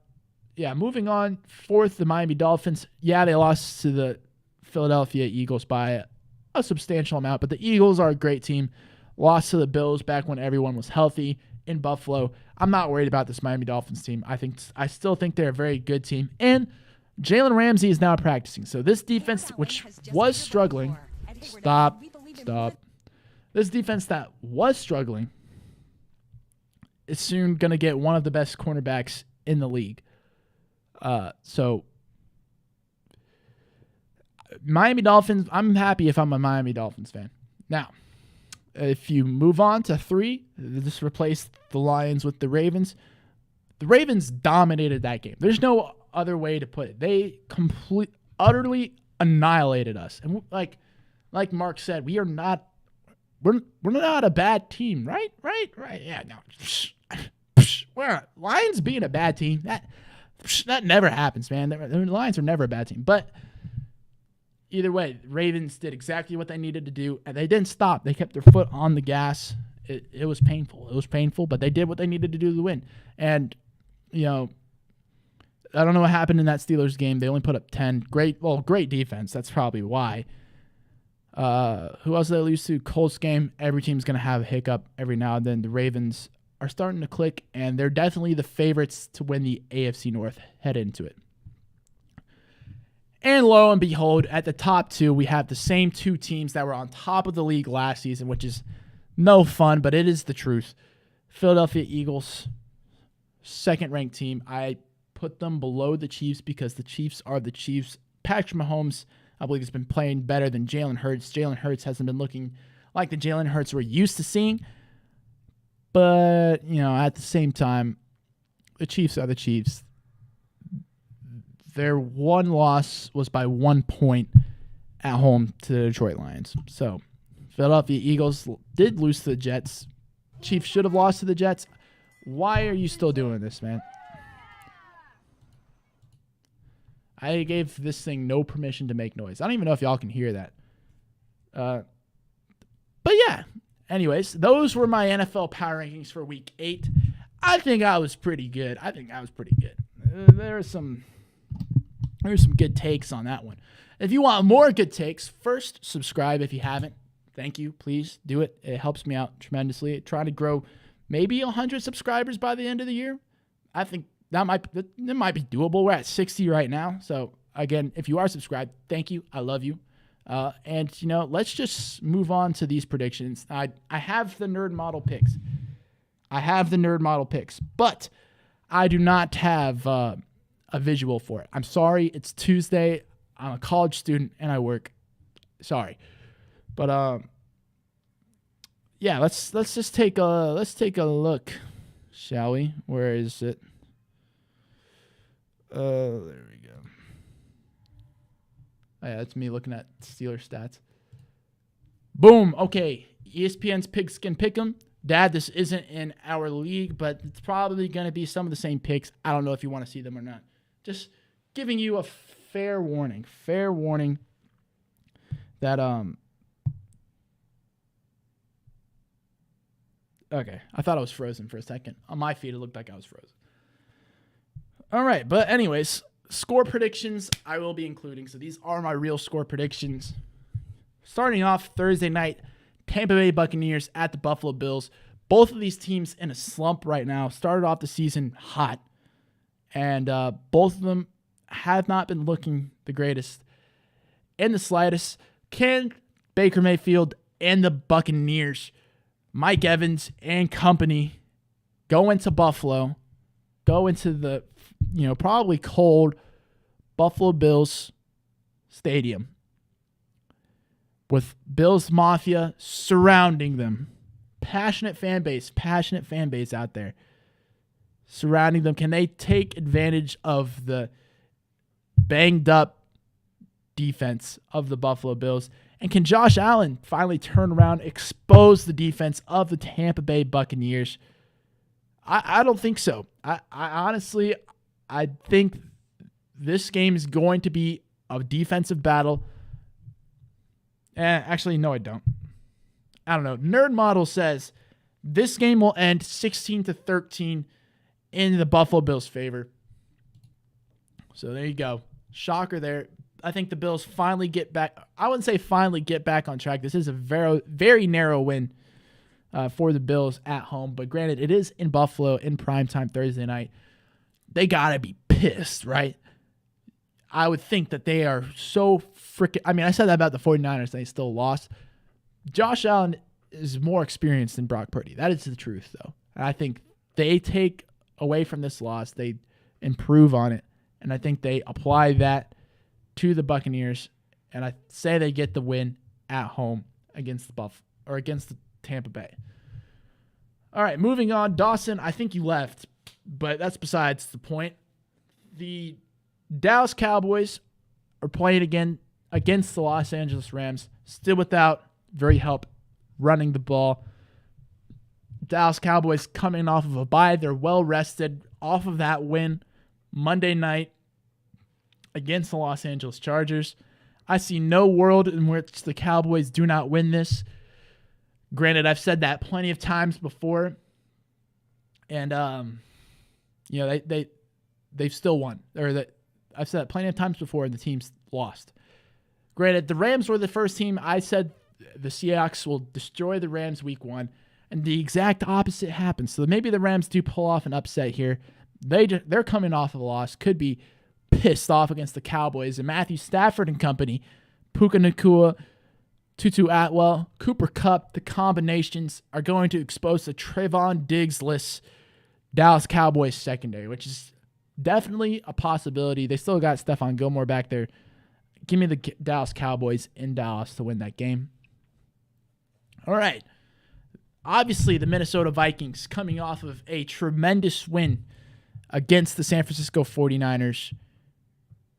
yeah, moving on. 4th, the Miami Dolphins. Yeah, they lost to the Philadelphia Eagles by a substantial amount, but the Eagles are a great team. Lost to the Bills back when everyone was healthy in Buffalo. I'm not worried about this Miami Dolphins team. I still think they're a very good team. And Jalen Ramsey is now practicing. So this defense, which was struggling, stop. This defense that was struggling is soon going to get one of the best cornerbacks in the league. So Miami Dolphins, I'm happy if I'm a Miami Dolphins fan. Now, if you move on to 3, just replace the Lions with the Ravens. The Ravens dominated that game. There's no other way to put it. They utterly annihilated us. And like Mark said, we're not a bad team, right? Yeah, no. Lions being a bad team, that never happens, man. The Lions are never a bad team. But either way, Ravens did exactly what they needed to do, and they didn't stop. They kept their foot on the gas. It was painful. But they did what they needed to do to win. And, I don't know what happened in that Steelers game. They only put up 10. Great defense. That's probably why. Who else did they lose to? Colts game. Every team's going to have a hiccup every now and then. The Ravens are starting to click, and they're definitely the favorites to win the AFC North. Head into it. And lo and behold, at the top 2, we have the same 2 teams that were on top of the league last season, which is no fun, but it is the truth. Philadelphia Eagles, 2nd-ranked team. I put them below the Chiefs because the Chiefs are the Chiefs. Patrick Mahomes, I believe, has been playing better than Jalen Hurts. Jalen Hurts hasn't been looking like the Jalen Hurts we're used to seeing. But, at the same time, the Chiefs are the Chiefs. Their one loss was by 1 point at home to the Detroit Lions. So, Philadelphia Eagles did lose to the Jets. Chiefs should have lost to the Jets. Why are you still doing this, man? I gave this thing no permission to make noise. I don't even know if y'all can hear that. But yeah. Anyways, those were my NFL power rankings for Week 8. I think I was pretty good. There were some good takes on that one. If you want more good takes, first subscribe if you haven't. Thank you. Please do it. It helps me out tremendously. Trying to grow maybe 100 subscribers by the end of the year. I think that might be doable. We're at 60 right now. So again, if you are subscribed, thank you. I love you. And let's just move on to these predictions. I have the nerd model picks. But I do not have a visual for it. I'm sorry. It's Tuesday. I'm a college student and I work. Sorry. But yeah, let's just take a look, shall we? Where is it? There we go. Oh, yeah, that's me looking at Steelers stats. Boom. Okay. ESPN's Pigs Can Pick 'em. Dad, this isn't in our league, but it's probably going to be some of the same picks. I don't know if you want to see them or not. Just giving you a fair warning. Fair warning that okay, I thought I was frozen for a second. On my feed, it looked like I was frozen. All right, but anyways, score predictions I will be including. So these are my real score predictions. Starting off Thursday night, Tampa Bay Buccaneers at the Buffalo Bills. Both of these teams in a slump right now. Started off the season hot, and both of them have not been looking the greatest in the slightest. Can Baker Mayfield and the Buccaneers, Mike Evans and company, go into Buffalo, go into the probably cold Buffalo Bills stadium with Bills Mafia surrounding them? Passionate fan base out there surrounding them. Can they take advantage of the banged up defense of the Buffalo Bills? And can Josh Allen finally turn around, expose the defense of the Tampa Bay Buccaneers? I don't think so. I honestly, I think this game is going to be a defensive battle. Actually, no, I don't. I don't know. Nerd Model says this game will end 16-13 in the Buffalo Bills' favor. So there you go. Shocker there. I think the Bills finally get back. I wouldn't say finally get back on track. This is a very, very narrow win for the Bills at home. But granted, it is in Buffalo in primetime Thursday night. They got to be pissed, right? I would think that they are so freaking. I mean, I said that about the 49ers. They still lost. Josh Allen is more experienced than Brock Purdy. That is the truth, though. And I think they take away from this loss. They improve on it. And I think they apply that to the Buccaneers. And I say they get the win at home against against the Tampa Bay. All right, moving on. Dawson, I think you left, but that's besides the point. The Dallas Cowboys are playing again against the Los Angeles Rams, still without very help running the ball. Dallas Cowboys coming off of a bye. They're well rested off of that win Monday night against the Los Angeles Chargers. I see no world in which the Cowboys do not win this. Granted, I've said that plenty of times before. And, they've still won. I've said that plenty of times before, and the team's lost. Granted, the Rams were the first team. I said the Seahawks will destroy the Rams week 1, and the exact opposite happened. So maybe the Rams do pull off an upset here. They're coming off of a loss. Could be pissed off against the Cowboys. And Matthew Stafford and company, Puka Nacua, Tutu Atwell, Cooper Kupp, the combinations are going to expose the Trayvon Diggs-less Dallas Cowboys secondary, which is definitely a possibility. They still got Stephon Gilmore back there. Give me the Dallas Cowboys in Dallas to win that game. All right. Obviously, the Minnesota Vikings coming off of a tremendous win against the San Francisco 49ers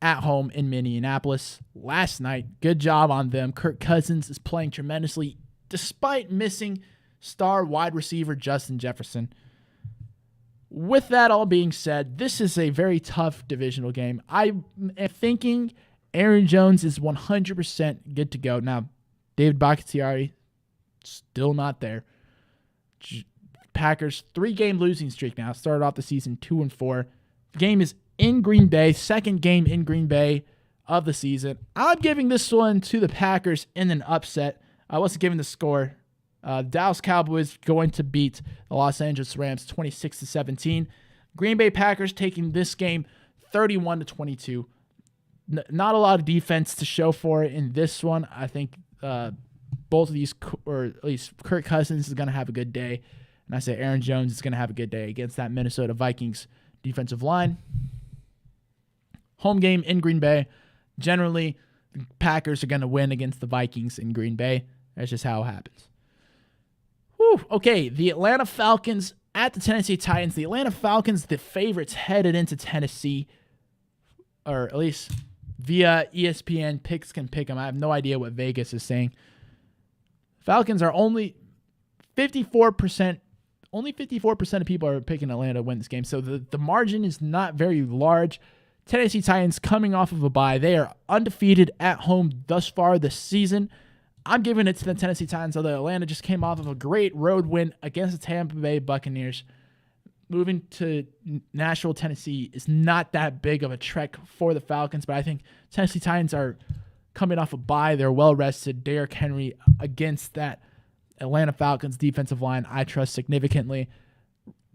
at home in Minneapolis last night. Good job on them. Kirk Cousins is playing tremendously despite missing star wide receiver Justin Jefferson. With that all being said, this is a very tough divisional game. I am thinking Aaron Jones is 100% good to go. Now, David Bakhtiari, still not there. Packers, 3-game losing streak now. Started off the season 2-4. The game is in Green Bay. Second game in Green Bay of the season. I'm giving this one to the Packers in an upset. I wasn't giving the score. Dallas Cowboys going to beat the Los Angeles Rams 26-17. Green Bay Packers taking this game 31-22. Not a lot of defense to show for it in this one. I think both of these, or at least Kirk Cousins is going to have a good day. And I say Aaron Jones is going to have a good day against that Minnesota Vikings defensive line. Home game in Green Bay. Generally, the Packers are going to win against the Vikings in Green Bay. That's just how it happens. Whew. Okay, the Atlanta Falcons at the Tennessee Titans. The Atlanta Falcons, the favorites headed into Tennessee, or at least via ESPN. Picks can pick them. I have no idea what Vegas is saying. Falcons are only 54%. Only 54% of people are picking Atlanta to win this game. So the margin is not very large. Tennessee Titans coming off of a bye. They are undefeated at home thus far this season. I'm giving it to the Tennessee Titans, although Atlanta just came off of a great road win against the Tampa Bay Buccaneers. Moving to Nashville, Tennessee is not that big of a trek for the Falcons, but I think Tennessee Titans are coming off a bye. They're well-rested. Derrick Henry against that Atlanta Falcons defensive line I trust significantly.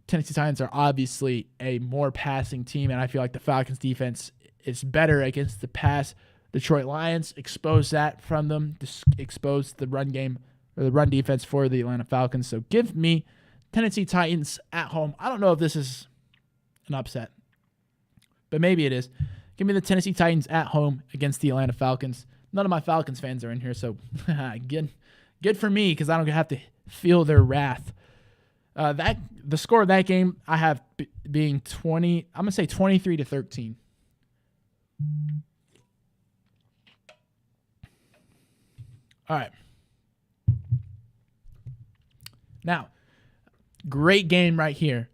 Tennessee Titans are obviously a more passing team, and I feel like the Falcons defense is better against the pass. Detroit Lions exposed that from them, exposed the run game or the run defense for the Atlanta Falcons. So give me Tennessee Titans at home. I don't know if this is an upset, but maybe it is. Give me the Tennessee Titans at home against the Atlanta Falcons. None of my Falcons fans are in here, so good for me because I don't have to feel their wrath. The score of that game I have being 20. I'm gonna say 23-13. All right. Now, great game right here.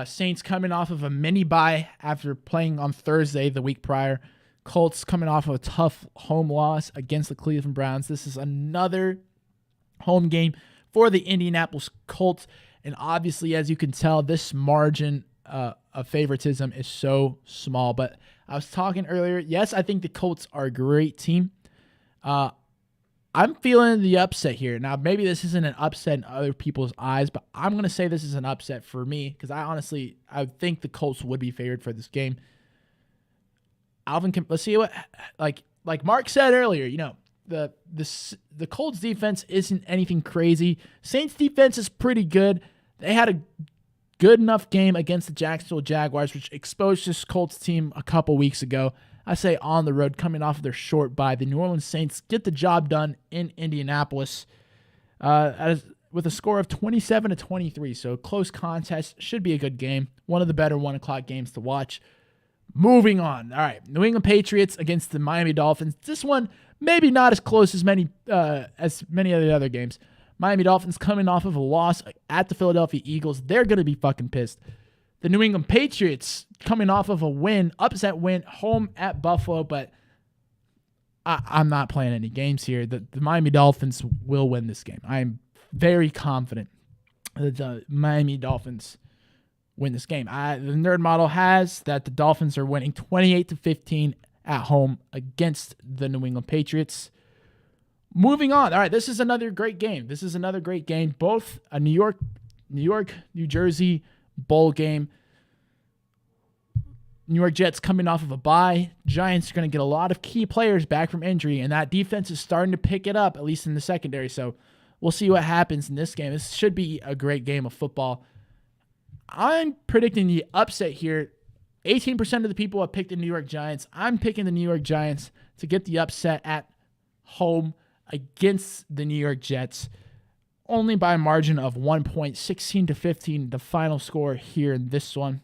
Saints coming off of a mini bye after playing on Thursday the week prior. Colts coming off of a tough home loss against the Cleveland Browns. This is another home game for the Indianapolis Colts. And obviously, as you can tell, this margin of favoritism is so small. But I was talking earlier. Yes, I think the Colts are a great team. I'm feeling the upset here. Now, maybe this isn't an upset in other people's eyes, but I'm going to say this is an upset for me because I think the Colts would be favored for this game. Let's see what, like Mark said earlier, the Colts defense isn't anything crazy. Saints defense is pretty good. They had a good enough game against the Jacksonville Jaguars, which exposed this Colts team a couple weeks ago. I say on the road, coming off of their short bye. The New Orleans Saints get the job done in Indianapolis with a score of 27-23. So close contest. Should be a good game. One of the better 1 o'clock games to watch. Moving on. All right. New England Patriots against the Miami Dolphins. This one maybe not as close as many of the other games. Miami Dolphins coming off of a loss at the Philadelphia Eagles. They're going to be fucking pissed. The New England Patriots coming off of a win, upset win, home at Buffalo, but I'm not playing any games here. The Miami Dolphins will win this game. I'm very confident that the Miami Dolphins win this game. The Nerd Model has that the Dolphins are winning 28-15 at home against the New England Patriots. Moving on. All right, this is another great game. Both a New York, New Jersey bowl game. New York Jets coming off of a bye. Giants are going to get a lot of key players back from injury, and that defense is starting to pick it up, at least in the secondary. So we'll see what happens in this game. This should be a great game of football. I'm predicting the upset here. 18% of the people have picked the New York Giants. I'm picking the New York Giants to get the upset at home against the New York Jets. Only by a margin of 1 point, 16-15, the final score here in this one.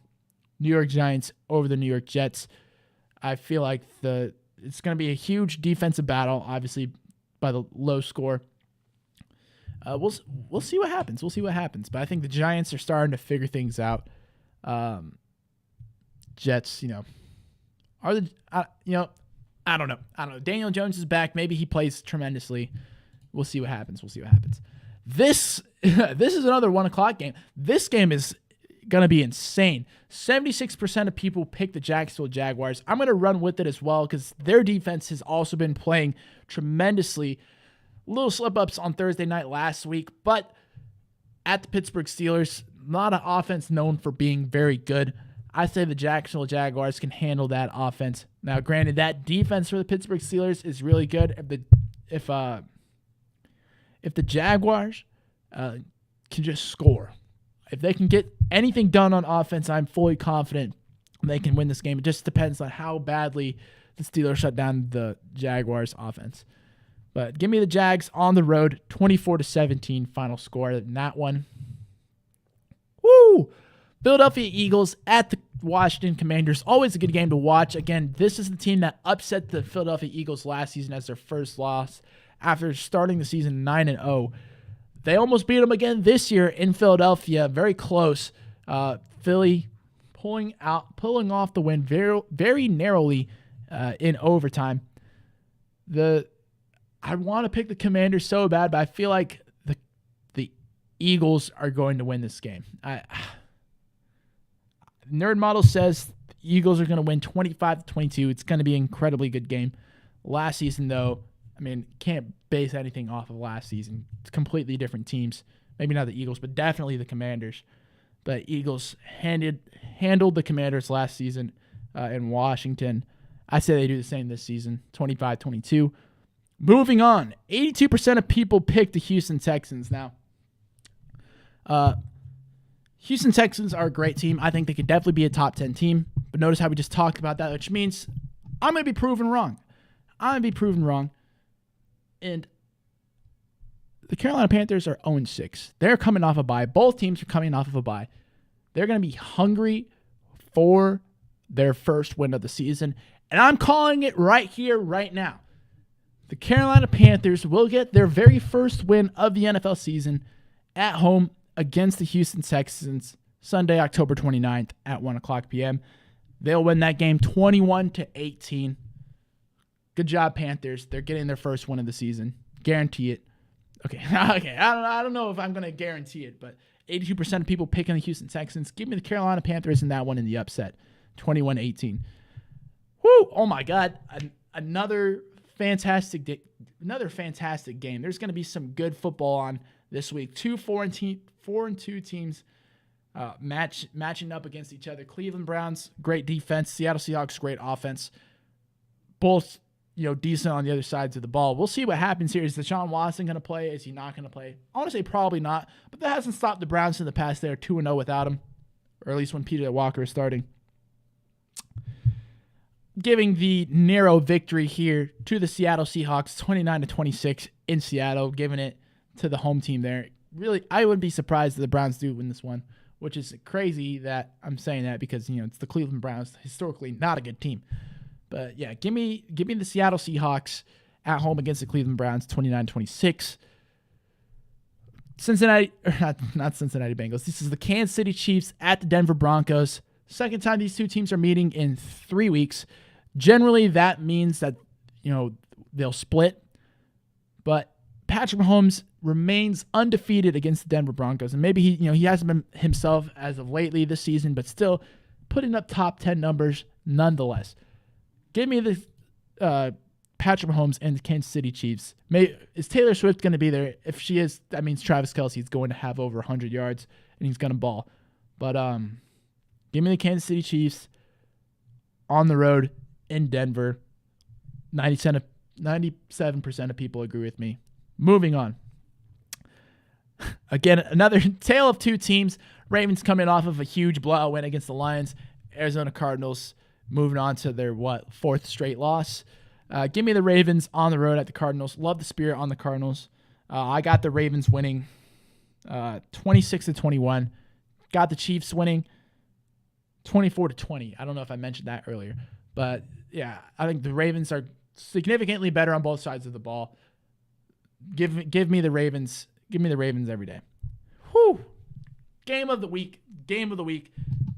New York Giants over the New York Jets. I feel like it's going to be a huge defensive battle, obviously, by the low score. We'll see what happens. But I think the Giants are starting to figure things out. Jets, I don't know. Daniel Jones is back. Maybe he plays tremendously. We'll see what happens. This is another 1 o'clock game. This game is going to be insane. 76% of people pick the Jacksonville Jaguars. I'm going to run with it as well because their defense has also been playing tremendously. Little slip-ups on Thursday night last week, but at the Pittsburgh Steelers, not an offense known for being very good. I say the Jacksonville Jaguars can handle that offense. Now, granted, that defense for the Pittsburgh Steelers is really good. If the Jaguars can just score, if they can get anything done on offense, I'm fully confident they can win this game. It just depends on how badly the Steelers shut down the Jaguars' offense. But give me the Jags on the road, 24-17 final score in that one. Woo! Philadelphia Eagles at the Washington Commanders. Always a good game to watch. Again, this is the team that upset the Philadelphia Eagles last season as their first loss after starting the season 9-0. They almost beat them again this year in Philadelphia. Very close. Philly pulling off the win very, very narrowly in overtime. I want to pick the Commanders so bad, but I feel like the Eagles are going to win this game. Nerd Model says the Eagles are going to win 25-22. It's going to be an incredibly good game. Last season, though, I mean, can't base anything off of last season. It's completely different teams. Maybe not the Eagles, but definitely the Commanders. But Eagles handled the Commanders last season in Washington. I say they do the same this season, 25-22. Moving on, 82% of people picked the Houston Texans. Now, Houston Texans are a great team. I think they could definitely be a top 10 team. But notice how we just talked about that, which means I'm going to be proven wrong. And the Carolina Panthers are 0-6. They're coming off a bye. Both teams are coming off of a bye. They're going to be hungry for their first win of the season. And I'm calling it right here, right now. The Carolina Panthers will get their very first win of the NFL season at home against the Houston Texans Sunday, October 29th at 1 o'clock p.m. They'll win that game 21-18. Good job, Panthers. They're getting their first win of the season. Guarantee it. Okay. I don't know if I'm going to guarantee it, but 82% of people picking the Houston Texans. Give me the Carolina Panthers in that one in the upset. 21-18. Woo! Oh my God. Another fantastic game. There's going to be some good football on this week. 4-2 teams matching up against each other. Cleveland Browns, great defense. Seattle Seahawks, great offense. Both, decent on the other sides of the ball. We'll see what happens here. Is Deshaun Watson going to play? Is he not going to play? I want to say probably not, but that hasn't stopped the Browns in the past. They're 2-0 without him, or at least when Peter Walker is starting. Giving the narrow victory here to the Seattle Seahawks, 29-26 in Seattle, giving it to the home team there. Really, I wouldn't be surprised if the Browns do win this one, which is crazy that I'm saying that because, it's the Cleveland Browns, historically not a good team. But yeah, give me the Seattle Seahawks at home against the Cleveland Browns, 29-26. Not Cincinnati Bengals. This is the Kansas City Chiefs at the Denver Broncos. Second time these two teams are meeting in 3 weeks. Generally, that means that, they'll split. But Patrick Mahomes remains undefeated against the Denver Broncos. And maybe he hasn't been himself as of lately this season, but still putting up top 10 numbers nonetheless. Give me the Patrick Mahomes and the Kansas City Chiefs. Is Taylor Swift going to be there? If she is, that means Travis Kelce is going to have over 100 yards and he's going to ball. But give me the Kansas City Chiefs on the road in Denver. 97% of people agree with me. Moving on. Again, another tale of two teams. Ravens coming off of a huge blowout win against the Lions. Arizona Cardinals moving on to their, fourth straight loss. Give me the Ravens on the road at the Cardinals. Love the spirit on the Cardinals. I got the Ravens winning 26-21. Got the Chiefs winning 24-20. I don't know if I mentioned that earlier. But, yeah, I think the Ravens are significantly better on both sides of the ball. Give me the Ravens. Give me the Ravens every day. Whew. Game of the week.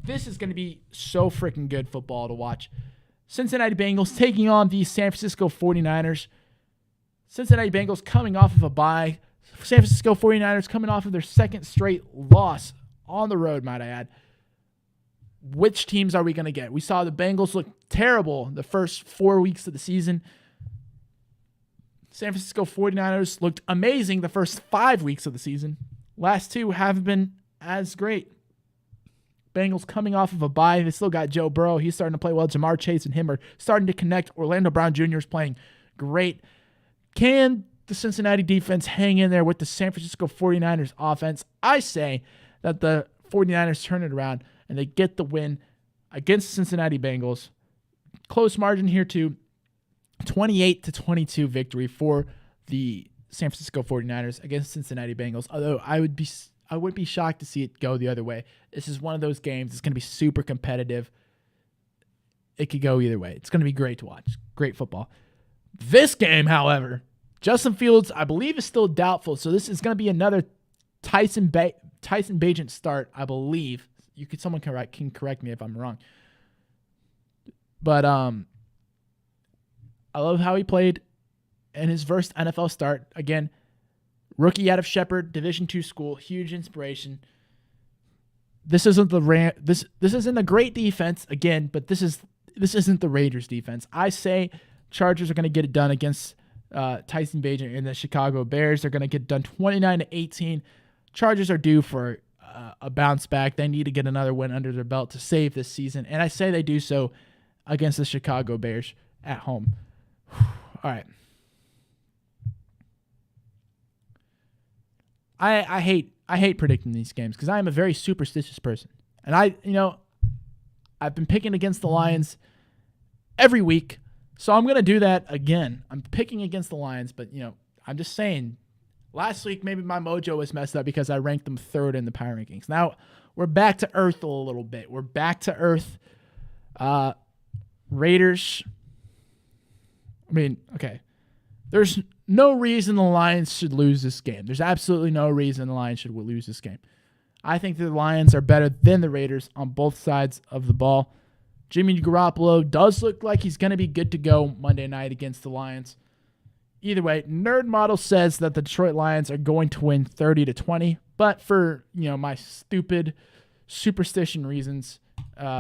This is going to be so freaking good football to watch. Cincinnati Bengals taking on the San Francisco 49ers. Cincinnati Bengals coming off of a bye. San Francisco 49ers coming off of their second straight loss on the road, might I add. Which teams are we going to get? We saw the Bengals look terrible the first 4 weeks of the season. San Francisco 49ers looked amazing the first 5 weeks of the season. Last two haven't been as great. Bengals coming off of a bye. They still got Joe Burrow. He's starting to play well. Jamar Chase and him are starting to connect. Orlando Brown Jr. is playing great. Can the Cincinnati defense hang in there with the San Francisco 49ers offense? I say that the 49ers turn it around and they get the win against the Cincinnati Bengals. Close margin here too. 28-22 victory for the San Francisco 49ers against Cincinnati Bengals. Although I wouldn't be shocked to see it go the other way. This is one of those games. It's going to be super competitive. It could go either way. It's going to be great to watch. Great football. This game, however, Justin Fields, I believe, is still doubtful. So this is going to be another Tyson Bagent start, I believe. Someone can correct me if I'm wrong. But I love how he played in his first NFL start. Again, rookie out of Shepherd, Division II school, huge inspiration. This isn't this isn't a great defense again, but this isn't the Raiders defense. I say Chargers are going to get it done against Tyson Bagent and the Chicago Bears. They're going to get it done 29-18. Chargers are due for a bounce back. They need to get another win under their belt to save this season, and I say they do so against the Chicago Bears at home. All right. I hate predicting these games because I am a very superstitious person. And I've been picking against the Lions every week. So I'm going to do that again. I'm picking against the Lions, but I'm just saying last week maybe my mojo was messed up because I ranked them third in the power rankings. Now we're back to earth a little bit. We're back to earth. Raiders. Okay. There's no reason the Lions should lose this game. There's absolutely no reason the Lions should lose this game. I think the Lions are better than the Raiders on both sides of the ball. Jimmy Garoppolo does look like he's going to be good to go Monday night against the Lions. Either way, Nerd Model says that the Detroit Lions are going to win 30-20, but for my stupid superstition reasons,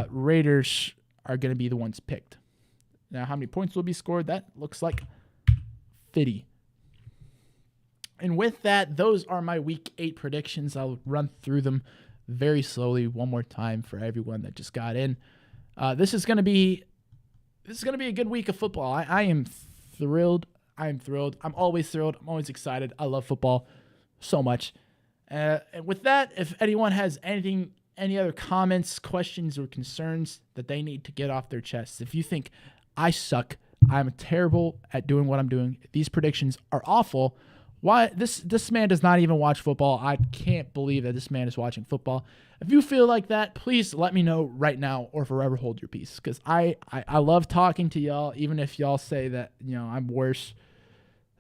Raiders are going to be the ones picked. Now, how many points will be scored? That looks like 50. And with that, those are my Week 8 predictions. I'll run through them very slowly one more time for everyone that just got in. This is going to be a good week of football. I am thrilled. I'm always thrilled. I'm always excited. I love football so much. And with that, if anyone has any other comments, questions, or concerns that they need to get off their chests, if you think I suck, I'm terrible at doing what I'm doing, these predictions are awful, why this man does not even watch football. I can't believe that this man is watching football. If you feel like that, please let me know right now or forever hold your peace, because I love talking to y'all, even if y'all say that I'm worse.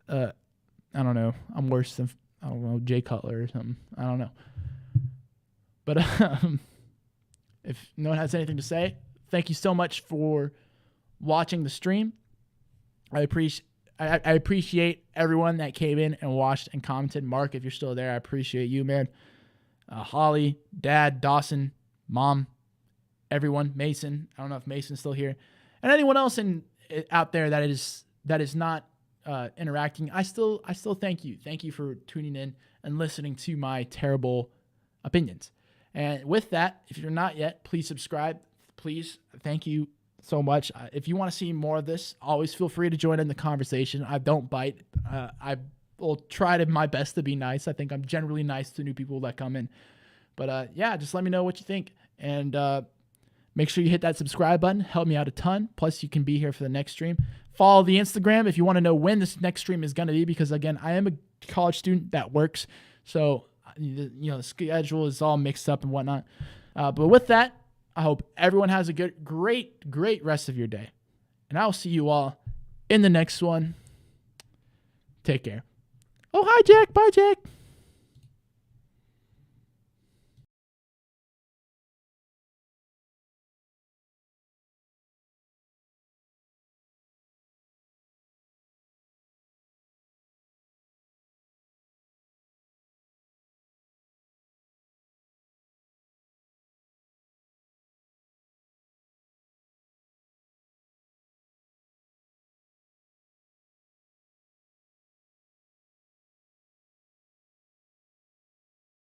I don't know. I'm worse than Jay Cutler or something. I don't know. But if no one has anything to say, thank you so much for watching the stream. I appreciate everyone that came in and watched and commented. Mark, if you're still there, I appreciate you, man. Holly, Dad, Dawson, Mom, everyone, Mason. I don't know if Mason's still here, and anyone else out there that is not interacting. I still thank you. Thank you for tuning in and listening to my terrible opinions. And with that, if you're not yet, please subscribe. Please, thank you so much. If you want to see more of this, always feel free to join in the conversation. I don't bite. I will try my best to be nice. I think I'm generally nice to new people that come in. But just let me know what you think. And make sure you hit that subscribe button. Help me out a ton. Plus, you can be here for the next stream. Follow the Instagram if you want to know when this next stream is going to be, because, again, I am a college student that works. So, the schedule is all mixed up and whatnot. But with that, I hope everyone has a great rest of your day. And I'll see you all in the next one. Take care. Oh, hi, Jack. Bye, Jack.